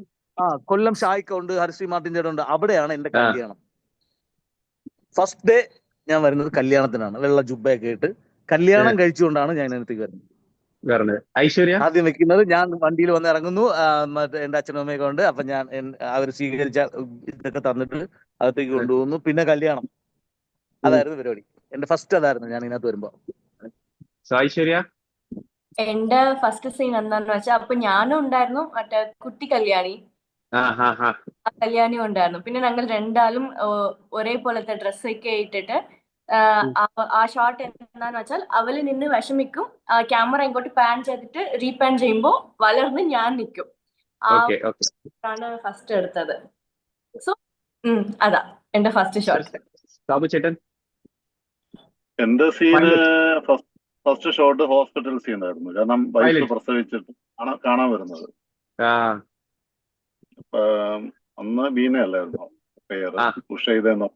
കൊല്ലം ഷായിക്ക ഉണ്ട്, ഹരിശ്രീ മാർട്ടിൻ ചേട്ടൻ ഉണ്ട്. അവിടെയാണ് എന്റെ കല്യാണം. ഫസ്റ്റ് ഡേ ഞാൻ വരുന്നത് കല്യാണത്തിനാണ്. വെള്ള ജുബയൊക്കെ ഇട്ട് കല്യാണം കഴിച്ചുകൊണ്ടാണ് ഞാൻ ഇതിനകത്തേക്ക് വരുന്നത്. ഐശ്വര്യ ആദ്യം വെക്കുന്നത് ഞാൻ വണ്ടിയിൽ വന്ന് ഇറങ്ങുന്നു, മറ്റേ എന്റെ അച്ഛനും അമ്മയൊക്കെ ഉണ്ട്. അപ്പൊ ഞാൻ അവർ സ്വീകരിച്ച ഇതൊക്കെ തന്നിട്ട് അകത്തേക്ക് കൊണ്ടുപോകുന്നു. പിന്നെ കല്യാണം. അതായിരുന്നു പരിപാടി. എന്റെ ഫസ്റ്റ് അതായിരുന്നു ഞാൻ ഇതിനകത്ത് വരുമ്പോ. ഐശ്വര്യ, എന്റെ ഫസ്റ്റ് സീൻ എന്താന്ന് വെച്ചാൽ അപ്പൊ ഞാനും ഉണ്ടായിരുന്നു, മറ്റേ കുട്ടി കല്യാണി കല്യാണിയും ഉണ്ടായിരുന്നു. പിന്നെ ഞങ്ങൾ രണ്ടാളും ഒരേപോലത്തെ ഡ്രസ്സൊക്കെ ഇട്ടിട്ട് ആ ഷോട്ട് എന്താന്ന് വെച്ചാൽ അവള് നിന്ന് വിഷമിക്കും, ക്യാമറ ഇങ്ങോട്ട് പാൻ ചെയ്തിട്ട് റീപാൻ ചെയ്യുമ്പോ വളർന്ന് ഞാൻ നിൽക്കും. ആണ് ഫസ്റ്റ് എടുത്തത്. സോ അതാ എന്റെ ഫസ്റ്റ് ഷോട്ട്. സാബു ചേട്ടൻ, എന്റെ scene first shot hospital scene ആയിരുന്നു. കാരണം വൈഫ് പ്രസവിച്ചിട്ട് കാണാൻ വരുന്നത്. അന്ന് ബീന അല്ലായിരുന്നു പേര്, ഉഷൈതെന്നോ.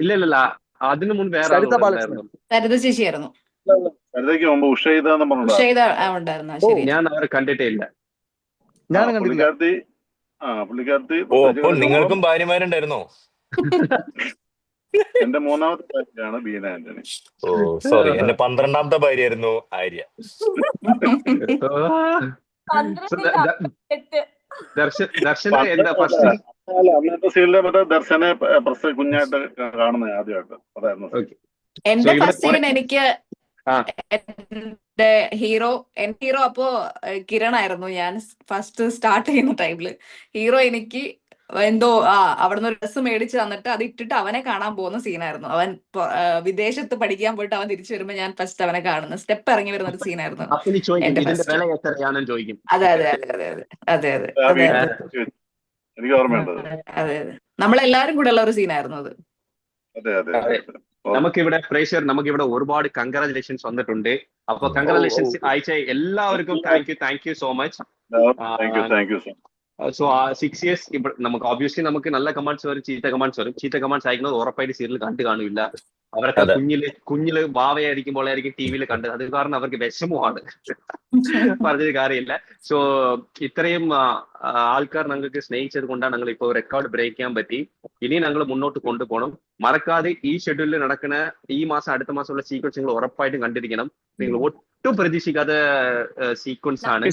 ഇല്ല, അതിനു മുൻപ് വേറെ സരിത ചേച്ചിയായിരുന്നു. സരിതയ്ക്ക് മുമ്പ് ഉഷൈതെന്ന് പറഞ്ഞു. ഞാൻ അവരെ കണ്ടിട്ടേ ഇല്ല. പുള്ളിക്കാരത്തി നിങ്ങൾക്കും ഭാര്യമാരുണ്ടായിരുന്നോ? എന്റെ മൂന്നാമത്തെ ഭാര്യയാണ് ബീന ആന്റണി. ഓ സോറി, എന്റെ 12ാമത്തെ ഭാര്യയായിരുന്നു ആര്യ. അന്നത്തെ സീനിലെ മറ്റേ ദർശനെ കുഞ്ഞായിട്ട് കാണുന്നത് ആദ്യമായിട്ട് അതായിരുന്നു. എന്റെ ഫസ്റ്റ് സീൻ എനിക്ക് എന്റെ ഹീറോ അപ്പോ കിരൺ ആയിരുന്നു. ഞാൻ ഫസ്റ്റ് സ്റ്റാർട്ട് ചെയ്യുന്ന ടൈമില് ഹീറോ എനിക്ക് എന്തോ അവിടുന്ന് ഒരു ഡ്രസ്സ് മേടിച്ച് തന്നിട്ട് അത് ഇട്ടിട്ട് അവനെ കാണാൻ പോകുന്ന സീനായിരുന്നു. അവൻ വിദേശത്ത് പഠിക്കാൻ പോയിട്ട് അവൻ തിരിച്ചു വരുമ്പോ ഞാൻ ഫസ്റ്റ് അവനെ കാണുന്നു, സ്റ്റെപ്പ് ഇറങ്ങി വരുന്ന ഒരു സീനായിരുന്നു. അതെ അതെ അതെ അതെ അതെ അതെ അതെ അതെ അതെ നമ്മളെല്ലാരും കൂടെ ഉള്ള ഒരു സീനായിരുന്നു അത്. നമുക്കിവിടെ നമുക്കിവിടെ ഒരുപാട് കൺഗ്രാജുലേഷൻസ് വന്നിട്ടുണ്ട്. അപ്പൊ കൺഗ്രാജുലേഷൻസ് അയച്ച എല്ലാവർക്കും thank you so much. So 6 years നമുക്ക് ഓബ്വിയസ്ലി നമുക്ക് നല്ല കമാൻഡ്സ് വരും, ചീത്ത കമാൻഡ്സ് അയക്കുന്നത് ഉറപ്പായിട്ട് സീരിയൽ കാണില്ല. അവരൊക്കെ കുഞ്ഞില് ഭാവയായിരിക്കുമ്പോഴായിരിക്കും ടിവിയിൽ കണ്ടത്. അത് കാരണം അവർക്ക് വിഷമമാണ്, പറഞ്ഞത് കാര്യമില്ല. സോ ഇത്രയും ആൾക്കാർ ഞങ്ങൾക്ക് സ്നേഹിച്ചത് കൊണ്ടാണ് ഞങ്ങൾ ഇപ്പോൾ റെക്കോർഡ് ബ്രേക്ക് ചെയ്യാൻ പറ്റി. ഇനി ഞങ്ങൾ മുന്നോട്ട് കൊണ്ടുപോകണം. മറക്കാതെ ഈ ഷെഡ്യൂളിൽ നടക്കുന്ന ഈ മാസം അടുത്ത മാസമുള്ള സീക്വൻസ് നിങ്ങൾ ഉറപ്പായിട്ടും കണ്ടിരിക്കണം. നിങ്ങൾ ഒട്ടും പ്രതീക്ഷിക്കാത്ത സീക്വൻസ് ആണ്.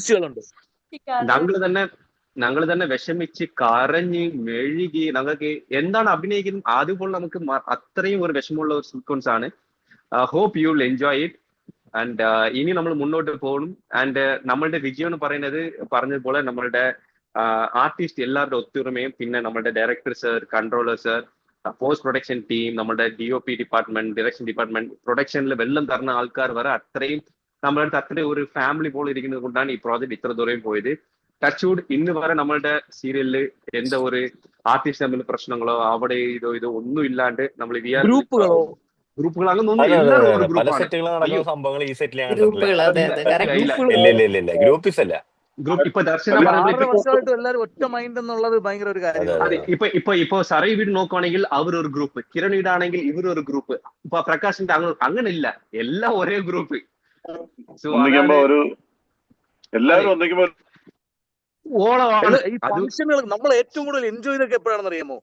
ഞങ്ങൾ തന്നെ വിഷമിച്ച് കരഞ്ഞ് മെഴുകി ഞങ്ങൾക്ക് എന്താണ് അഭിനയിക്കുന്നത് ആദ്യപ്പോൾ നമുക്ക് അത്രയും ഒരു വിഷമമുള്ള ഒരു സീക്വൻസ് ആണ്. Hope you will enjoy it. And ഇനി നമ്മൾ മുന്നോട്ട് പോകണം. ആൻഡ് നമ്മളുടെ വിജയം എന്ന് പറഞ്ഞതുപോലെ നമ്മളുടെ ആർട്ടിസ്റ്റ് എല്ലാവരുടെ ഒത്തൊരുമയും, പിന്നെ നമ്മളുടെ director sir, controller sir, post production team, നമ്മുടെ DOP ഡിപ്പാർട്ട്മെന്റ്, ഡയറക്ഷൻ ഡിപ്പാർട്ട്മെന്റ്, പ്രൊഡക്ഷനിൽ വെള്ളം തരുന്ന ആൾക്കാർ വരെ അത്രയും നമ്മളുടെ അത്രയും ഒരു ഫാമിലി പോലെ ഇരിക്കുന്നത് കൊണ്ടാണ് ഈ പ്രോജക്ട് ഇത്ര ദൂരം പോയത്. ടച്ച്വുഡ് ഇന്ന് വരെ നമ്മളുടെ സീരിയലില് എന്താ ഒരു ആർട്ടിസ്റ്റ് തമ്മിൽ പ്രശ്നങ്ങളോ അവിടെ ഇതോ ഒന്നും ഇല്ലാണ്ട് നമ്മൾ ഗ്രൂപ്പുകൾ അങ്ങനെ എല്ലാവരും ഒരു പല ഗ്രൂപ്പാണ്. സെറ്റുകൾ നടക്കുന്ന സംഭവങ്ങൾ ഈ സെറ്റിൽ ഞാൻ ഗ്രൂപ്പുകൾ അതെ അതെ കറക്റ്റ്. ഇല്ല ഗ്രൂപ്പിസ് അല്ല. ഗ്രൂപ്പ് ഇപ്പൊ ദർശന 6 വർഷമായിട്ട് എല്ലാവരും ഒറ്റ മൈൻഡ് എന്നുള്ളത് ഭയങ്കര ഒരു കാര്യമാണ്. ഇപ്പൊ സറൈ വീട് നോക്കുവാണെങ്കിൽ അവരൊരു ഗ്രൂപ്പ്, കിരൺ വീടാണെങ്കിൽ ഇവരൊരു ഗ്രൂപ്പ്, ഇപ്പൊ പ്രകാശിന്റെ അങ്ങനെ ഇല്ല, എല്ലാം ഒരേ ഗ്രൂപ്പ്. ഓളമാണ് ഈ ഫംഗ്ഷനുകൾ നമ്മൾ ഏറ്റവും കൂടുതൽ എൻജോയ് ചെയ്തൊക്കെ എപ്പോഴാണെന്ന് അറിയാമോ?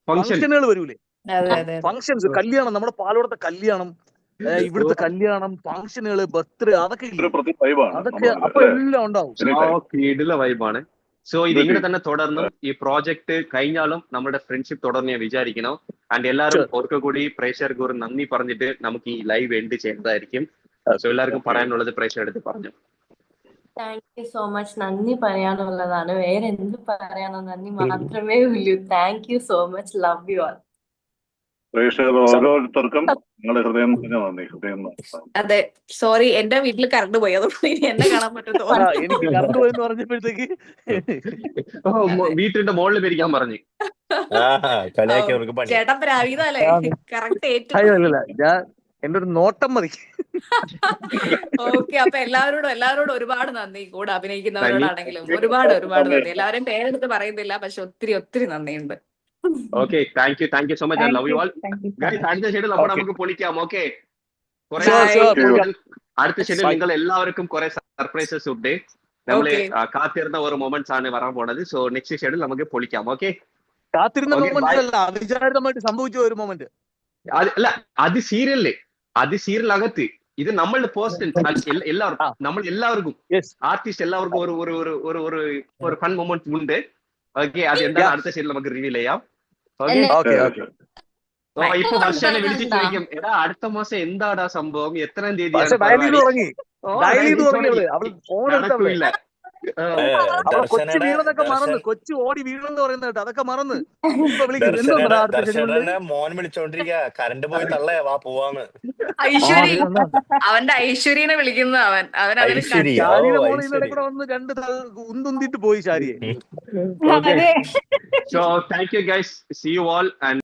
ഫംഗ്ഷനുകൾ വരൂലേ, ഫംഗ്ഷൻസ്, കല്യാണം, നമ്മുടെ പാലോടത്തെ കല്യാണം, ഇവിടുത്തെ കല്യാണം, ഫംഗ്ഷനുകള്, ബർത്ത്ഡേ, അതൊക്കെ അതൊക്കെ അപ്പൊ എല്ലാം ഉണ്ടാവും. കിടില വൈബാണ്. സോ ഇത് ഇങ്ങനെ തന്നെ തുടർന്നും ഈ പ്രോജക്ട് കഴിഞ്ഞാലും നമ്മുടെ ഫ്രണ്ട്ഷിപ്പ് തുടർന്ന് ഞാൻ വിചാരിക്കണം. ആൻഡ് എല്ലാവരും ഒരിക്കൽ കൂടി പ്രേക്ഷകർക്ക് ഒരു നന്ദി പറഞ്ഞിട്ട് നമുക്ക് ഈ ലൈവ് എൻഡ് ചെയ്യുന്നതായിരിക്കും. സോ എല്ലാവർക്കും പറയാനുള്ളത് പ്രേക്ഷകർ എടുത്ത് പറഞ്ഞു. Thank you so much. നന്ദി പറയാനുള്ളതാണ്, വേറെ എന്ത് പറയാനോ, നന്ദി മാത്രമേ ഉള്ളൂ. Thank you so much. Love you all. പ്രേക്ഷകർ ഓരോരുത്തർക്കും നിങ്ങളുടെ ഹൃദയം നന്ദി. അതെ, സോറി എന്റെ വീട്ടിൽ കറണ്ട് പോയി, അതുകൊണ്ട് ഇനി എന്നെ കാണാൻ പറ്റുമോ? എനിക്ക് കറണ്ട് പോയെന്ന് പറഞ്ഞപ്പോഴത്തേക്ക് വീട്ടിന്റെ മുകളിൽ പിരിക്കാൻ പറഞ്ഞു. ചേട്ടൻ പ്രാവീതല്ലേ, കറക്റ്റ് ഏറ്റു. ഞാൻ എന്റെ ഒരു നോട്ടം മതി. ഓക്കെ, അപ്പൊ എല്ലാവരോടും ഒരുപാട് നന്ദി. കൂടെ അഭിനയിക്കുന്നവരോടാണെങ്കിലും ഒരുപാട് നന്ദി. എല്ലാവരും പേരെടുത്ത് പറയുന്നില്ല, പക്ഷെ ഒത്തിരി നന്ദിയുണ്ട്. Okay, thank you so much. I love you all. അടുത്ത ഷെഡിൽ നമുക്ക് പൊളിക്കാം. ഓക്കെ, അടുത്ത ഷെഡിൽ നിങ്ങൾ എല്ലാവർക്കും കുറെ സർപ്രൈസസ് ഉണ്ട്. നമ്മള് കാത്തിരുന്ന ഒരു മൊമെന്റ്സ് ആണ് വരാൻ പോണത്. സോ നെക്സ്റ്റ് ഷെഡിൽ നമുക്ക് പൊളിക്കാം. ഓക്കെ, കാത്തിരുന്ന മൊമെന്റ് അല്ല, അവിചാരിതമായിട്ട് സംഭവിച്ച ഒരു മൊമെന്റ് അല്ല, അത് സീരിയലകത്ത് ഇത് നമ്മളുടെ പേഴ്സണൽ എല്ലാവർക്കും, നമ്മൾ എല്ലാവർക്കും ആർട്ടിസ്റ്റ് എല്ലാവർക്കും ഒരു ഫൺ മൊമെന്റ് ഉണ്ട്. ഓക്കെ, അത് എന്താണ് അടുത്ത ഷെഡിൽ നമുക്ക് റിവീൽ ചെയ്യാം. ഇപ്പൊ വർഷനെ വിളിച്ച് ചോദിക്കും, എടാ അടുത്ത മാസം എന്താടാ സംഭവം, എത്രാം തീയതി? കൊച്ചു വീണതൊക്കെ മറന്ന്, കൊച്ചു ഓടി വീണെന്ന് പറയുന്നത് കേട്ടോ, അതൊക്കെ മറന്ന് മോൻ വിളിച്ചോണ്ടിരിക്കുക, കറണ്ട് പോയി തള്ളേ വാ പോവാന്ന്. അവന്റെ ഐശ്വര്യനെ വിളിക്കുന്ന അവൻ വന്ന് രണ്ട് ഉന്തുന്തിട്ട് പോയി ശാരിയെ. So thank you guys, see you all and